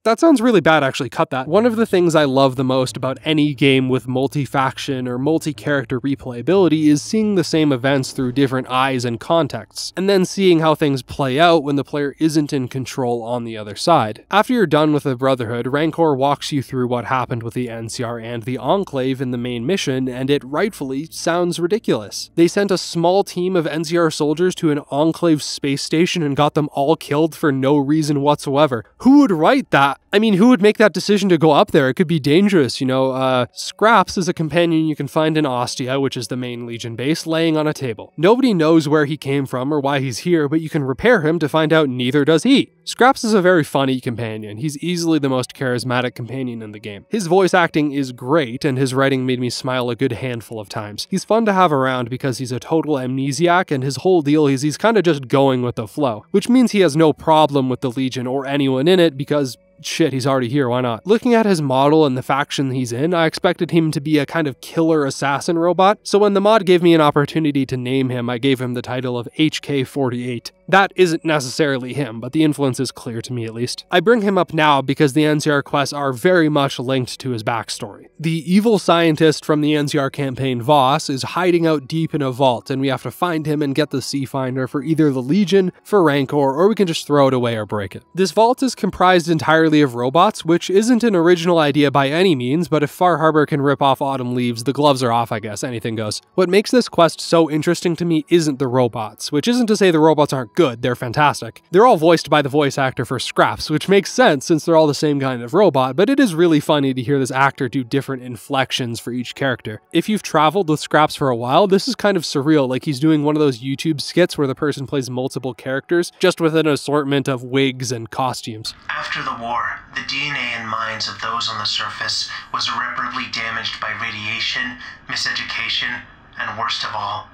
That sounds really bad, actually, cut that. One of the things I love the most about any game with multi-faction or multi-character replayability is seeing the same events through different eyes and contexts, and then seeing how things play out when the player isn't in control on the other side. After you're done with the Brotherhood, Rancor walks you through what happened with the NCR and the Enclave in the main mission, and it rightfully sounds ridiculous. They sent a small team of NCR soldiers to an Enclave space station and got them all killed for no reason whatsoever. Who would write that? I mean, who would make that decision to go up there? It could be dangerous, you know. Scraps is a companion you can find in Ostia, which is the main Legion base, laying on a table. Nobody knows where he came from or why he's here, but you can repair him to find out neither does he. Scraps is a very funny companion. He's easily the most charismatic companion in the game. His voice acting is great, and his writing made me smile a good handful of times. He's fun to have around because he's a total amnesiac, and his whole deal is he's kind of just going with the flow, which means he has no problem with the Legion or anyone in it because shit, he's already here, why not? Looking at his model and the faction he's in, I expected him to be a kind of killer assassin robot, so when the mod gave me an opportunity to name him, I gave him the title of HK-48. That isn't necessarily him, but the influence is clear to me at least. I bring him up now because the NCR quests are very much linked to his backstory. The evil scientist from the NCR campaign, Voss, is hiding out deep in a vault, and we have to find him and get the Sea Finder for either the Legion, for Rancor, or we can just throw it away or break it. This vault is comprised entirely of robots, which isn't an original idea by any means, but if Far Harbor can rip off Autumn Leaves, the gloves are off, I guess, anything goes. What makes this quest so interesting to me isn't the robots, which isn't to say the robots aren't good, they're fantastic. They're all voiced by the voice actor for Scraps, which makes sense since they're all the same kind of robot, but it is really funny to hear this actor do different inflections for each character. If you've traveled with Scraps for a while, this is kind of surreal, like he's doing one of those YouTube skits where the person plays multiple characters, just with an assortment of wigs and costumes. After the war, the DNA and minds of those on the surface was irreparably damaged by radiation, miseducation, and worst of all,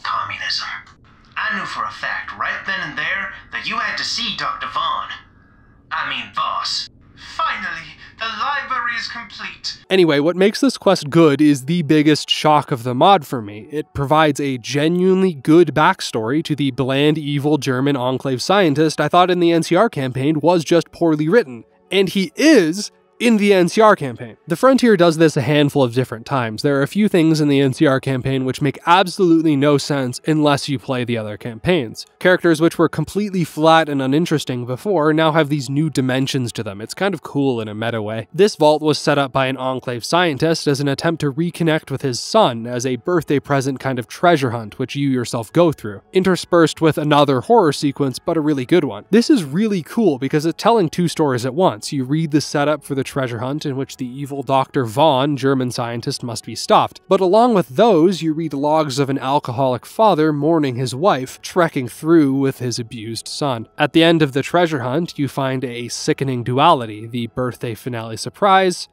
communism. I knew for a fact, right then and there, that you had to see Dr. Voss. Finally, the library is complete. Anyway, what makes this quest good is the biggest shock of the mod for me. It provides a genuinely good backstory to the bland, evil German Enclave scientist I thought in the NCR campaign was just poorly written. And he is in the NCR campaign. The Frontier does this a handful of different times. There are a few things in the NCR campaign which make absolutely no sense unless you play the other campaigns. Characters which were completely flat and uninteresting before now have these new dimensions to them. It's kind of cool in a meta way. This vault was set up by an Enclave scientist as an attempt to reconnect with his son as a birthday present kind of treasure hunt which you yourself go through, interspersed with another horror sequence, but a really good one. This is really cool because it's telling two stories at once. You read the setup for the treasure hunt in which the evil Dr. Vaughn, German scientist, must be stopped. But along with those, you read logs of an alcoholic father mourning his wife, trekking through with his abused son. At the end of the treasure hunt, you find a sickening duality, the birthday finale surprise,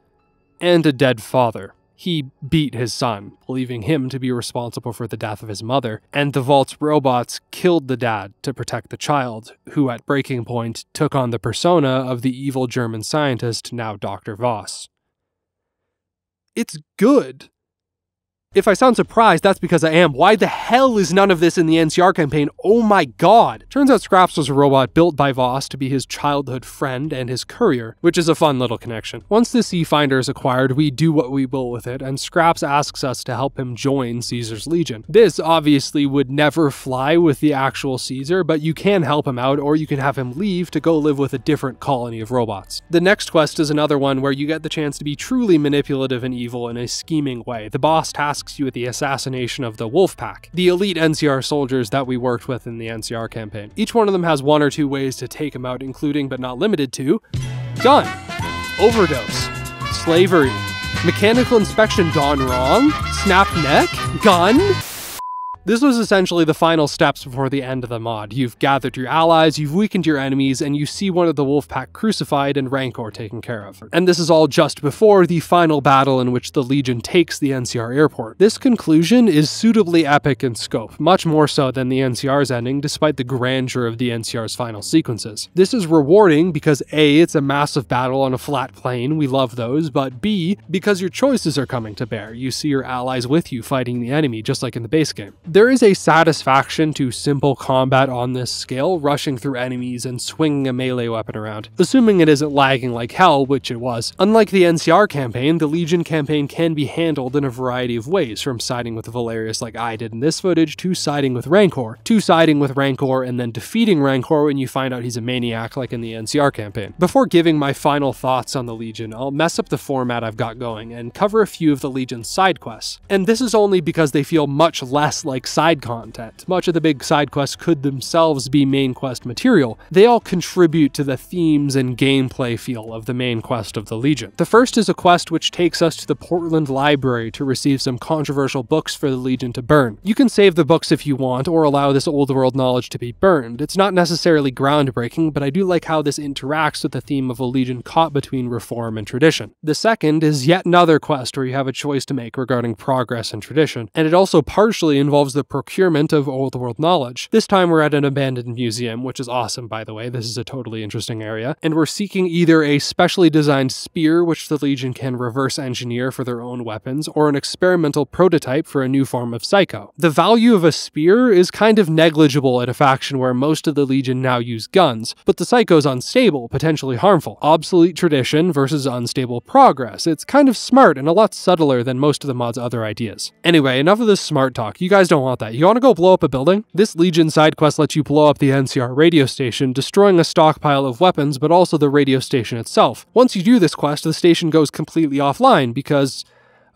and a dead father. He beat his son, believing him to be responsible for the death of his mother, and the vault's robots killed the dad to protect the child, who at breaking point took on the persona of the evil German scientist, now Dr. Voss. It's good. If I sound surprised, that's because I am. Why the hell is none of this in the NCR campaign? Oh my god! Turns out Scraps was a robot built by Voss to be his childhood friend and his courier, which is a fun little connection. Once the Sea Finder is acquired, we do what we will with it, and Scraps asks us to help him join Caesar's Legion. This obviously would never fly with the actual Caesar, but you can help him out, or you can have him leave to go live with a different colony of robots. The next quest is another one where you get the chance to be truly manipulative and evil in a scheming way. The boss tasks you with the assassination of the Wolf Pack, the elite NCR soldiers that we worked with in the NCR campaign. Each one of them has one or two ways to take him out, including but not limited to gun, overdose, slavery, mechanical inspection gone wrong, snapped neck, gun. This was essentially the final steps before the end of the mod. You've gathered your allies, you've weakened your enemies, and you see one of the Wolfpack crucified and Rancor taken care of. And this is all just before the final battle in which the Legion takes the NCR airport. This conclusion is suitably epic in scope, much more so than the NCR's ending, despite the grandeur of the NCR's final sequences. This is rewarding because A, it's a massive battle on a flat plane, we love those, but B, because your choices are coming to bear. You see your allies with you fighting the enemy, just like in the base game. There is a satisfaction to simple combat on this scale, rushing through enemies and swinging a melee weapon around, assuming it isn't lagging like hell, which it was. Unlike the NCR campaign, the Legion campaign can be handled in a variety of ways, from siding with Valerius like I did in this footage, to siding with Rancor, and then defeating Rancor when you find out he's a maniac like in the NCR campaign. Before giving my final thoughts on the Legion, I'll mess up the format I've got going and cover a few of the Legion's side quests. And this is only because they feel much less like side content. Much of the big side quests could themselves be main quest material. They all contribute to the themes and gameplay feel of the main quest of the Legion. The first is a quest which takes us to the Portland Library to receive some controversial books for the Legion to burn. You can save the books if you want, or allow this old world knowledge to be burned. It's not necessarily groundbreaking, but I do like how this interacts with the theme of a Legion caught between reform and tradition. The second is yet another quest where you have a choice to make regarding progress and tradition, and it also partially involves the procurement of old world knowledge. This time we're at an abandoned museum, which is awesome by the way, this is a totally interesting area, and we're seeking either a specially designed spear which the Legion can reverse engineer for their own weapons, or an experimental prototype for a new form of psycho. The value of a spear is kind of negligible at a faction where most of the Legion now use guns, but the psycho's unstable, potentially harmful. Obsolete tradition versus unstable progress. It's kind of smart and a lot subtler than most of the mod's other ideas. Anyway, enough of this smart talk. You guys don't want that. You want to go blow up a building? This Legion side quest lets you blow up the NCR radio station, destroying a stockpile of weapons, but also the radio station itself. Once you do this quest, the station goes completely offline because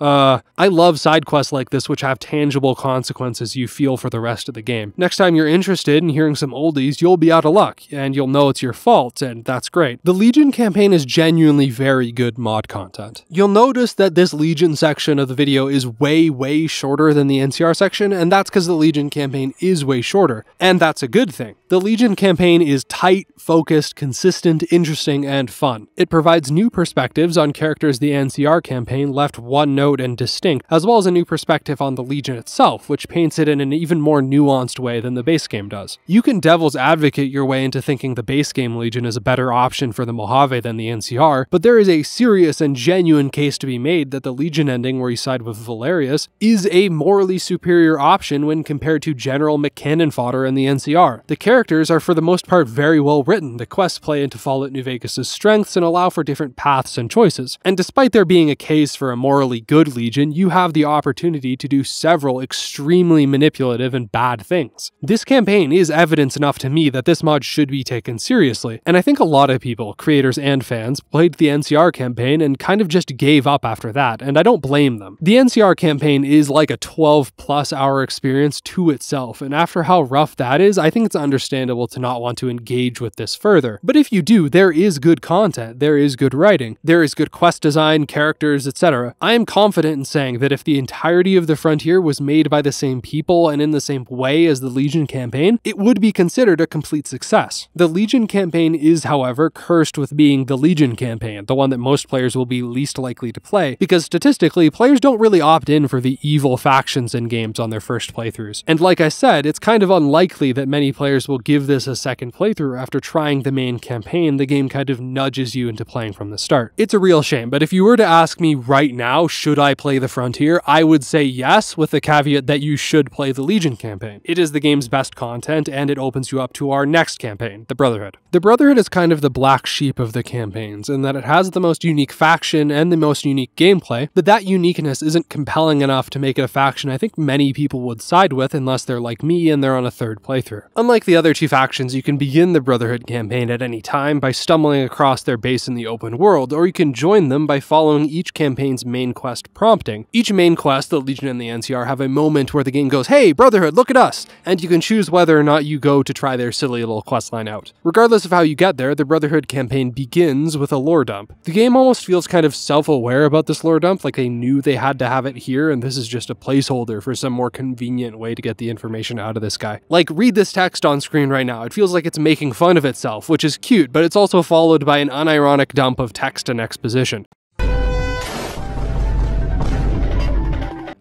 I love side quests like this which have tangible consequences you feel for the rest of the game. Next time you're interested in hearing some oldies, you'll be out of luck, and you'll know it's your fault, and that's great. The Legion campaign is genuinely very good mod content. You'll notice that this Legion section of the video is way shorter than the NCR section, and that's because the Legion campaign is way shorter, and that's a good thing. The Legion campaign is tight, focused, consistent, interesting, and fun. It provides new perspectives on characters the NCR campaign left one note and distinct, as well as a new perspective on the Legion itself, which paints it in an even more nuanced way than the base game does. You can devil's advocate your way into thinking the base game Legion is a better option for the Mojave than the NCR, but there is a serious and genuine case to be made that the Legion ending where you side with Valerius is a morally superior option when compared to general McCannon fodder in the NCR. The characters are for the most part very well written, the quests play into Fallout New Vegas' strengths and allow for different paths and choices, and despite there being a case for a morally good Legion, you have the opportunity to do several extremely manipulative and bad things. This campaign is evidence enough to me that this mod should be taken seriously, and I think a lot of people, creators and fans, played the NCR campaign and kind of just gave up after that, and I don't blame them. The NCR campaign is like a 12+ hour experience to itself, and after how rough that is, I think it's understandable to not want to engage with this further. But if you do, there is good content, there is good writing, there is good quest design, characters, etc. I am confident in saying that if the entirety of the Frontier was made by the same people and in the same way as the Legion campaign, it would be considered a complete success. The Legion campaign is, however, cursed with being the Legion campaign, the one that most players will be least likely to play, because statistically, players don't really opt in for the evil factions in games on their first playthroughs. And like I said, it's kind of unlikely that many players will give this a second playthrough after trying the main campaign. The game kind of nudges you into playing from the start. It's a real shame, but if you were to ask me right now, should I play the Frontier? I would say yes, with the caveat that you should play the Legion campaign. It is the game's best content, and it opens you up to our next campaign, the Brotherhood. The Brotherhood is kind of the black sheep of the campaigns, in that it has the most unique faction and the most unique gameplay, but that uniqueness isn't compelling enough to make it a faction I think many people would side with unless they're like me and they're on a third playthrough. Unlike the other two factions, you can begin the Brotherhood campaign at any time by stumbling across their base in the open world, or you can join them by following each campaign's main quest prompting. Each main quest, the Legion and the NCR, have a moment where the game goes, "Hey, Brotherhood, look at us!" and you can choose whether or not you go to try their silly little questline out. Regardless of how you get there, the Brotherhood campaign begins with a lore dump. The game almost feels kind of self-aware about this lore dump, like they knew they had to have it here and this is just a placeholder for some more convenient way to get the information out of this guy. Like, read this text on screen right now. It feels like it's making fun of itself, which is cute, but it's also followed by an unironic dump of text and exposition.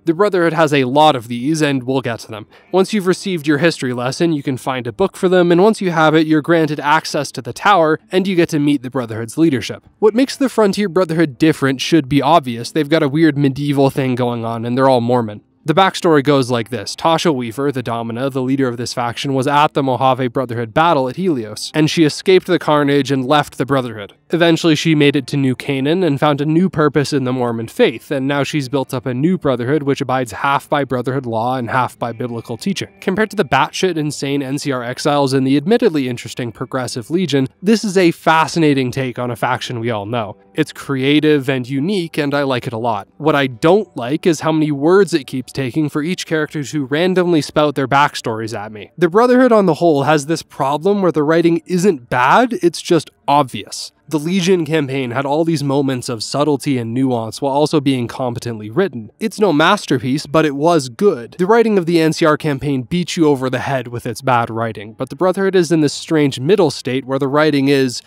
The Brotherhood has a lot of these, and we'll get to them. Once you've received your history lesson, you can find a book for them, and once you have it, you're granted access to the tower, and you get to meet the Brotherhood's leadership. What makes the Frontier Brotherhood different should be obvious. They've got a weird medieval thing going on, and they're all Mormon. The backstory goes like this. Tasha Weaver, the Domina, the leader of this faction, was at the Mojave Brotherhood battle at Helios, and she escaped the carnage and left the Brotherhood. Eventually, she made it to New Canaan and found a new purpose in the Mormon faith, and now she's built up a new Brotherhood which abides half by Brotherhood law and half by biblical teaching. Compared to the batshit insane NCR exiles and the admittedly interesting Progressive Legion, this is a fascinating take on a faction we all know. It's creative and unique, and I like it a lot. What I don't like is how many words it keeps taking for each character to randomly spout their backstories at me. The Brotherhood on the whole has this problem where the writing isn't bad, it's just obvious. The Legion campaign had all these moments of subtlety and nuance while also being competently written. It's no masterpiece, but it was good. The writing of the NCR campaign beats you over the head with its bad writing, but the Brotherhood is in this strange middle state where the writing is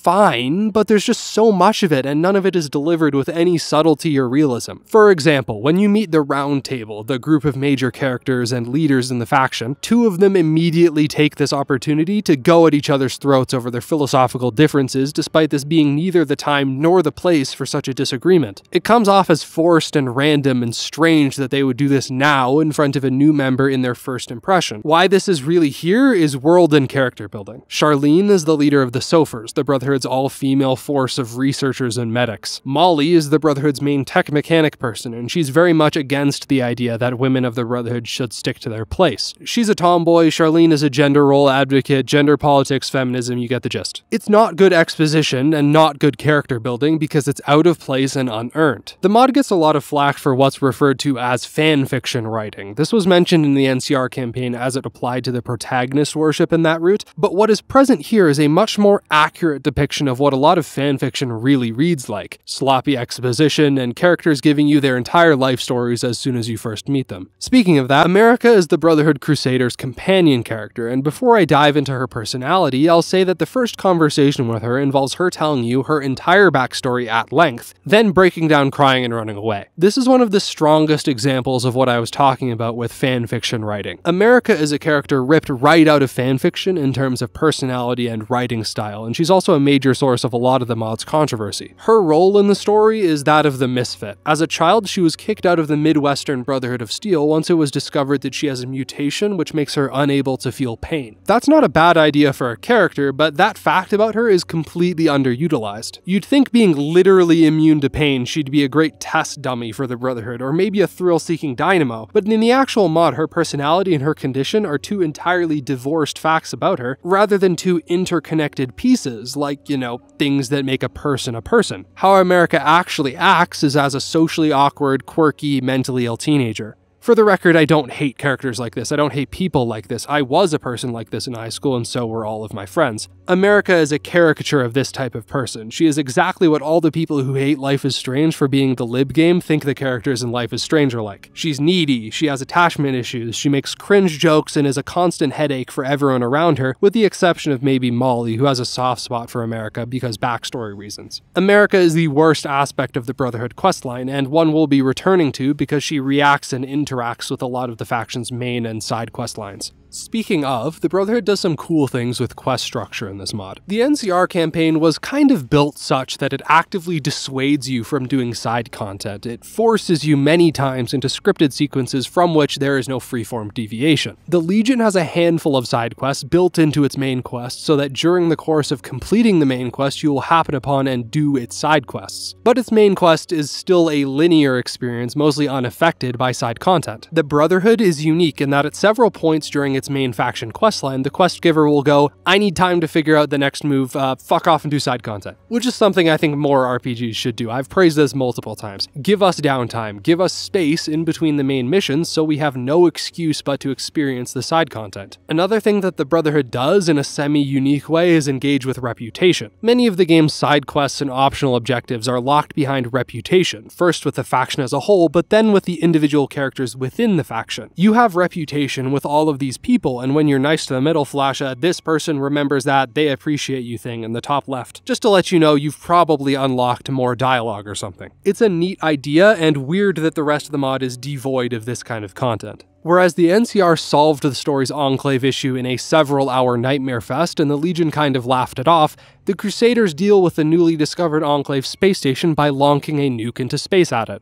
fine, but there's just so much of it and none of it is delivered with any subtlety or realism. For example, when you meet the Round Table, the group of major characters and leaders in the faction, two of them immediately take this opportunity to go at each other's throats over their philosophical differences, despite this being neither the time nor the place for such a disagreement. It comes off as forced and random and strange that they would do this now in front of a new member in their first impression. Why this is really here is world and character building. Charlene is the leader of the Sophers, the Brotherhood's all-female force of researchers and medics. Molly is the Brotherhood's main tech mechanic person, and she's very much against the idea that women of the Brotherhood should stick to their place. She's a tomboy, Charlene is a gender role advocate, gender politics, feminism, you get the gist. It's not good exposition and not good character building because it's out of place and unearned. The mod gets a lot of flack for what's referred to as fanfiction writing. This was mentioned in the NCR campaign as it applied to the protagonist worship in that route, but what is present here is a much more accurate depiction of what a lot of fanfiction really reads like. Sloppy exposition and characters giving you their entire life stories as soon as you first meet them. Speaking of that, America is the Brotherhood Crusaders' companion character, and before I dive into her personality, I'll say that the first conversation with her involves her telling you her entire backstory at length, then breaking down crying and running away. This is one of the strongest examples of what I was talking about with fanfiction writing. America is a character ripped right out of fanfiction in terms of personality and writing style, and she's also a major source of a lot of the mod's controversy. Her role in the story is that of the misfit. As a child, she was kicked out of the Midwestern Brotherhood of Steel once it was discovered that she has a mutation which makes her unable to feel pain. That's not a bad idea for a character, but that fact about her is completely underutilized. You'd think being literally immune to pain, she'd be a great test dummy for the Brotherhood, or maybe a thrill-seeking dynamo, but in the actual mod, her personality and her condition are two entirely divorced facts about her, rather than two interconnected pieces, like, you know, things that make a person a person. How America actually acts is as a socially awkward, quirky, mentally ill teenager. For the record, I don't hate characters like this. I don't hate people like this. I was a person like this in high school, and so were all of my friends. America is a caricature of this type of person. She is exactly what all the people who hate Life is Strange for being the lib game think the characters in Life is Strange are like. She's needy, she has attachment issues, she makes cringe jokes and is a constant headache for everyone around her, with the exception of maybe Molly, who has a soft spot for America because backstory reasons. America is the worst aspect of the Brotherhood questline, and one we'll be returning to because she reacts and interacts with a lot of the faction's main and side quest lines. Speaking of, the Brotherhood does some cool things with quest structure in this mod. The NCR campaign was kind of built such that it actively dissuades you from doing side content. It forces you many times into scripted sequences from which there is no freeform deviation. The Legion has a handful of side quests built into its main quest so that during the course of completing the main quest you will happen upon and do its side quests. But its main quest is still a linear experience, mostly unaffected by side content. The Brotherhood is unique in that at several points during its main faction questline, the quest giver will go, I need time to figure out the next move, fuck off and do side content. Which is something I think more RPGs should do. I've praised this multiple times. Give us downtime, give us space in between the main missions so we have no excuse but to experience the side content. Another thing that the Brotherhood does in a semi-unique way is engage with reputation. Many of the game's side quests and optional objectives are locked behind reputation, first with the faction as a whole, but then with the individual characters within the faction. You have reputation with all of these people, and when you're nice to them, it'll flash a "this person remembers that, they appreciate you" thing in the top left, just to let you know you've probably unlocked more dialogue or something. It's a neat idea, and weird that the rest of the mod is devoid of this kind of content. Whereas the NCR solved the story's Enclave issue in a several-hour nightmare fest and the Legion kind of laughed it off, the Crusaders deal with the newly discovered Enclave space station by launching a nuke into space at it.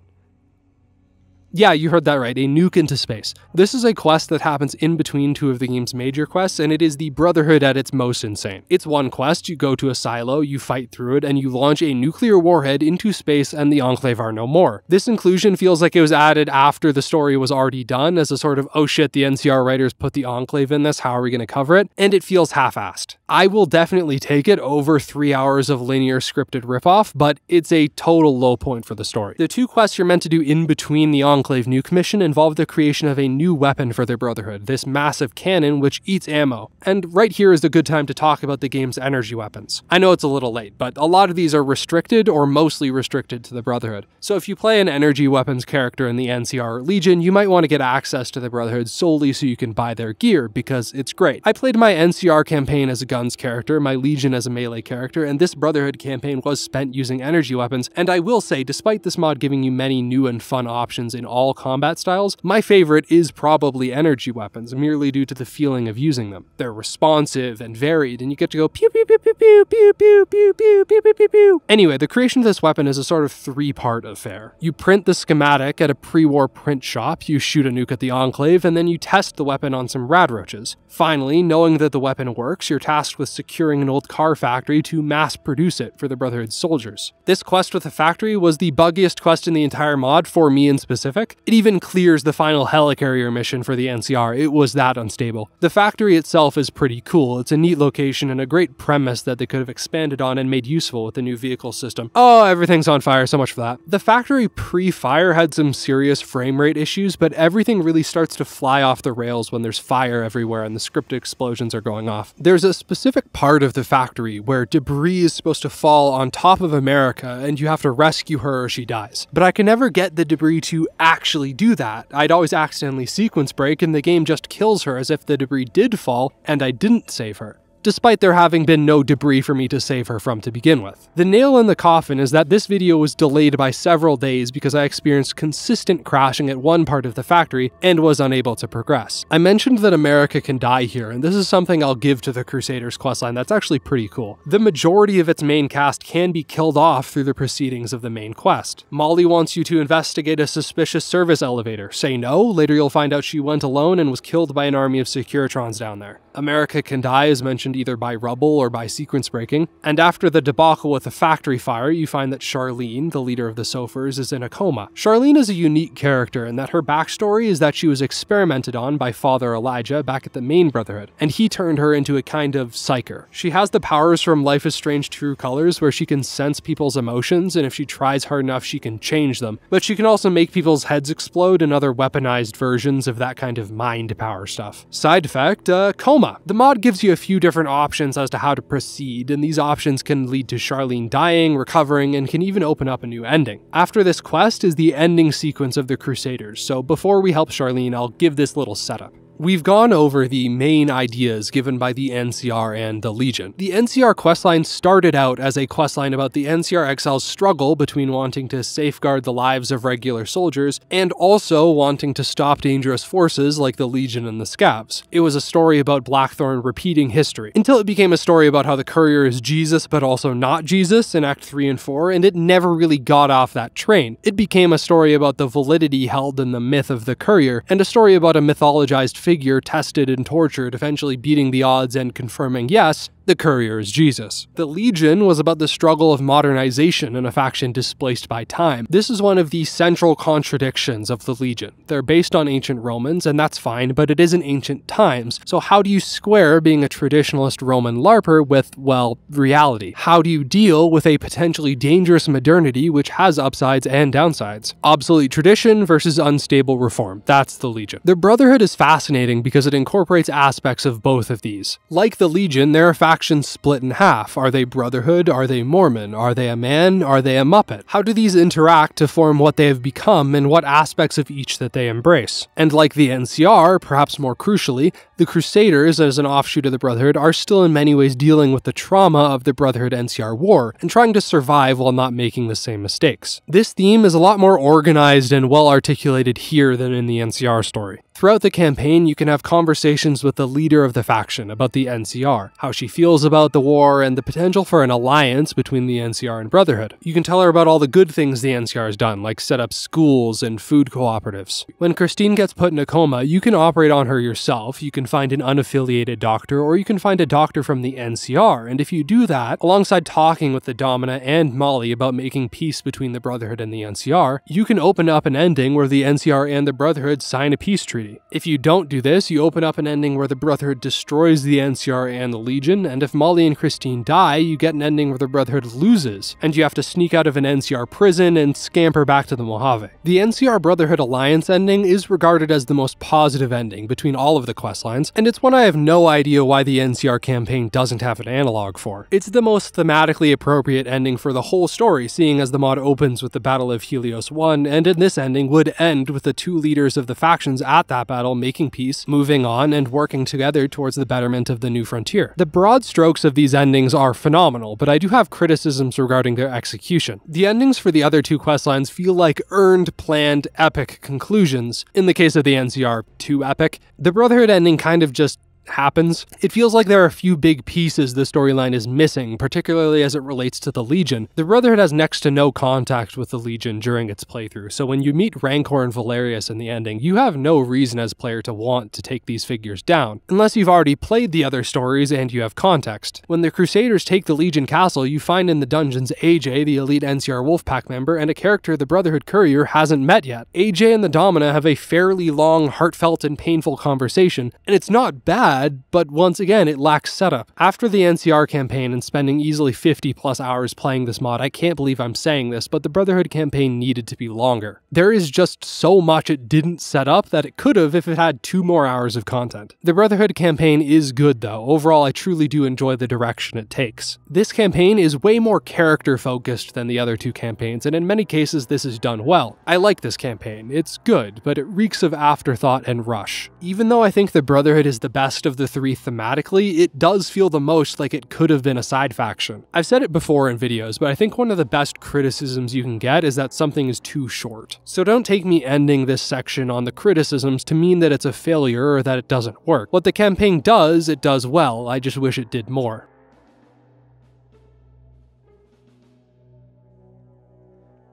Yeah, you heard that right, a nuke into space. This is a quest that happens in between two of the game's major quests, and it is the Brotherhood at its most insane. It's one quest, you go to a silo, you fight through it, and you launch a nuclear warhead into space and the Enclave are no more. This inclusion feels like it was added after the story was already done, as a sort of, oh shit, the NCR writers put the Enclave in this, how are we going to cover it? And it feels half-assed. I will definitely take it over 3 hours of linear scripted ripoff, but it's a total low point for the story. The two quests you're meant to do in between the Enclave Enclave nuke mission involved the creation of a new weapon for the Brotherhood, this massive cannon which eats ammo. And right here is the good time to talk about the game's energy weapons. I know it's a little late, but a lot of these are restricted or mostly restricted to the Brotherhood. So if you play an energy weapons character in the NCR Legion, you might want to get access to the Brotherhood solely so you can buy their gear, because it's great. I played my NCR campaign as a guns character, my Legion as a melee character, and this Brotherhood campaign was spent using energy weapons, and I will say, despite this mod giving you many new and fun options in all combat styles, my favorite is probably energy weapons, merely due to the feeling of using them. They're responsive and varied, and you get to go pew pew pew pew pew pew pew pew pew pew pew pew pew. Anyway, the creation of this weapon is a sort of three-part affair. You print the schematic at a pre-war print shop, you shoot a nuke at the Enclave, and then you test the weapon on some radroaches. Finally, knowing that the weapon works, you're tasked with securing an old car factory to mass produce it for the Brotherhood soldiers. This quest with the factory was the buggiest quest in the entire mod, for me in specific. It even clears the final helicarrier mission for the NCR, it was that unstable. The factory itself is pretty cool, it's a neat location and a great premise that they could have expanded on and made useful with the new vehicle system. Oh, everything's on fire, so much for that. The factory pre-fire had some serious frame rate issues, but everything really starts to fly off the rails when there's fire everywhere and the scripted explosions are going off. There's a specific part of the factory where debris is supposed to fall on top of America and you have to rescue her or she dies. But I can never get the debris to actually do that. I'd always accidentally sequence break and the game just kills her as if the debris did fall and I didn't save her, despite there having been no debris for me to save her from to begin with. The nail in the coffin is that this video was delayed by several days because I experienced consistent crashing at one part of the factory and was unable to progress. I mentioned that America can die here, and this is something I'll give to the Crusaders questline that's actually pretty cool. The majority of its main cast can be killed off through the proceedings of the main quest. Molly wants you to investigate a suspicious service elevator. Say no, later you'll find out she went alone and was killed by an army of Securitrons down there. America can die is mentioned either by rubble or by sequence breaking, and after the debacle with the factory fire, you find that Charlene, the leader of the Sophers, is in a coma. Charlene is a unique character in that her backstory is that she was experimented on by Father Elijah back at the main Brotherhood, and he turned her into a kind of psyker. She has the powers from Life is Strange True Colors, where she can sense people's emotions, and if she tries hard enough, she can change them, but she can also make people's heads explode and other weaponized versions of that kind of mind power stuff. Side effect, coma. The mod gives you a few different options as to how to proceed, and these options can lead to Charlene dying, recovering, and can even open up a new ending. After this quest is the ending sequence of the Crusaders, so before we help Charlene, I'll give this little setup. We've gone over the main ideas given by the NCR and the Legion. The NCR questline started out as a questline about the NCR exiles' struggle between wanting to safeguard the lives of regular soldiers and also wanting to stop dangerous forces like the Legion and the Scavs. It was a story about Blackthorn repeating history, until it became a story about how the courier is Jesus but also not Jesus in Act 3 and 4, and it never really got off that train. It became a story about the validity held in the myth of the courier, and a story about a mythologized figure tested and tortured, eventually beating the odds and confirming, yes, the courier is Jesus. The Legion was about the struggle of modernization in a faction displaced by time. This is one of the central contradictions of the Legion. They're based on ancient Romans, and that's fine, but it isn't ancient times. So how do you square being a traditionalist Roman LARPer with, well, reality? How do you deal with a potentially dangerous modernity which has upsides and downsides? Obsolete tradition versus unstable reform. That's the Legion. The Brotherhood is fascinating because it incorporates aspects of both of these. Like the Legion, there are factions split in half. Are they Brotherhood? Are they Mormon? Are they a man? Are they a Muppet? How do these interact to form what they have become and what aspects of each that they embrace? And like the NCR, perhaps more crucially, the Crusaders, as an offshoot of the Brotherhood, are still in many ways dealing with the trauma of the Brotherhood-NCR war and trying to survive while not making the same mistakes. This theme is a lot more organized and well articulated here than in the NCR story. Throughout the campaign, you can have conversations with the leader of the faction about the NCR, how she feels about the war, and the potential for an alliance between the NCR and Brotherhood. You can tell her about all the good things the NCR has done, like set up schools and food cooperatives. When Christine gets put in a coma, you can operate on her yourself, you can find an unaffiliated doctor, or you can find a doctor from the NCR, and if you do that, alongside talking with the Domina and Molly about making peace between the Brotherhood and the NCR, you can open up an ending where the NCR and the Brotherhood sign a peace treaty. be. If you don't do this, you open up an ending where the Brotherhood destroys the NCR and the Legion, and if Molly and Christine die, you get an ending where the Brotherhood loses, and you have to sneak out of an NCR prison and scamper back to the Mojave. The NCR Brotherhood Alliance ending is regarded as the most positive ending between all of the questlines, and it's one I have no idea why the NCR campaign doesn't have an analog for. It's the most thematically appropriate ending for the whole story, seeing as the mod opens with the Battle of Helios 1, and in this ending would end with the two leaders of the factions at that battle making peace, moving on, and working together towards the betterment of the new frontier. The broad strokes of these endings are phenomenal, but I do have criticisms regarding their execution. The endings for the other two questlines feel like earned, planned, epic conclusions. In the case of the NCR, too epic. The Brotherhood ending kind of just happens. It feels like there are a few big pieces the storyline is missing, particularly as it relates to the Legion. The Brotherhood has next to no contact with the Legion during its playthrough, so when you meet Rancor and Valerius in the ending, you have no reason as a player to want to take these figures down, unless you've already played the other stories and you have context. When the Crusaders take the Legion castle, you find in the dungeons AJ, the elite NCR Wolfpack member, and a character the Brotherhood courier hasn't met yet. AJ and the Domina have a fairly long, heartfelt, and painful conversation, and it's not bad, but once again, it lacks setup. After the NCR campaign and spending easily 50 plus hours playing this mod, I can't believe I'm saying this, but the Brotherhood campaign needed to be longer. There is just so much it didn't set up that it could have if it had 2 more hours of content. The Brotherhood campaign is good though. Overall, I truly do enjoy the direction it takes. This campaign is way more character focused than the other two campaigns, and in many cases this is done well. I like this campaign. It's good, but it reeks of afterthought and rush. Even though I think the Brotherhood is the best of the 3 thematically, it does feel the most like it could have been a side faction. I've said it before in videos, but I think one of the best criticisms you can get is that something is too short. So don't take me ending this section on the criticisms to mean that it's a failure or that it doesn't work. What the campaign does, it does well. I just wish it did more.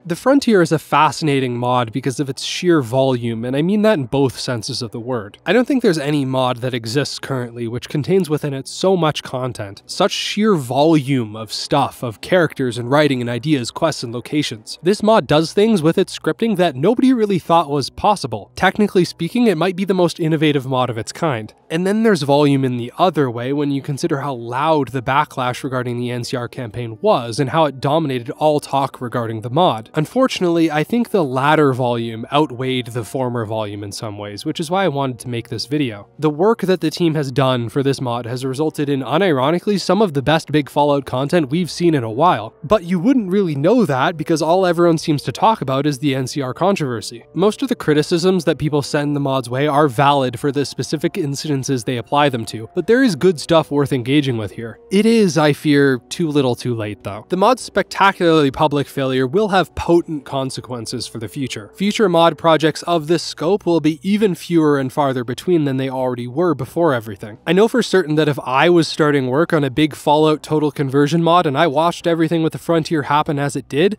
The Frontier is a fascinating mod because of its sheer volume, and I mean that in both senses of the word. I don't think there's any mod that exists currently which contains within it so much content, such sheer volume of stuff, of characters and writing and ideas, quests and locations. This mod does things with its scripting that nobody really thought was possible. Technically speaking, it might be the most innovative mod of its kind. And then there's volume in the other way when you consider how loud the backlash regarding the NCR campaign was and how it dominated all talk regarding the mod. Unfortunately, I think the latter volume outweighed the former volume in some ways, which is why I wanted to make this video. The work that the team has done for this mod has resulted in, unironically, some of the best big Fallout content we've seen in a while. But you wouldn't really know that because all everyone seems to talk about is the NCR controversy. Most of the criticisms that people send the mod's way are valid for the specific incidences they apply them to, but there is good stuff worth engaging with here. It is, I fear, too little too late though. The mod's spectacularly public failure will have potent consequences for the future. Future mod projects of this scope will be even fewer and farther between than they already were before everything. I know for certain that if I was starting work on a big Fallout total conversion mod and I watched everything with the Frontier happen as it did,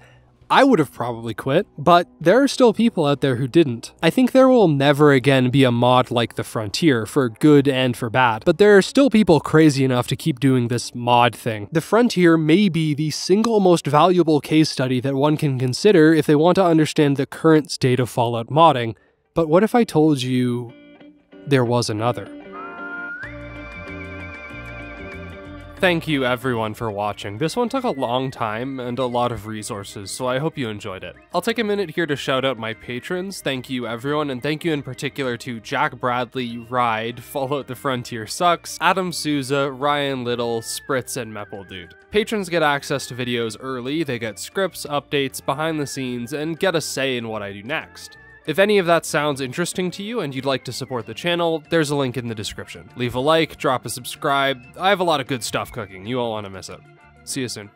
I would have probably quit, but there are still people out there who didn't. I think there will never again be a mod like the Frontier, for good and for bad, but there are still people crazy enough to keep doing this mod thing. The Frontier may be the single most valuable case study that one can consider if they want to understand the current state of Fallout modding, but what if I told you there was another? Thank you everyone for watching. This one took a long time and a lot of resources, so I hope you enjoyed it. I'll take a minute here to shout out my patrons. Thank you everyone, and thank you in particular to Jack Bradley, Ride, Fallout the Frontier Sucks, Adam Souza, Ryan Little, Spritz, and Meppel Dude. Patrons get access to videos early, they get scripts, updates, behind the scenes, and get a say in what I do next. If any of that sounds interesting to you and you'd like to support the channel, there's a link in the description. Leave a like, drop a subscribe. I have a lot of good stuff cooking. You won't want to miss it. See you soon.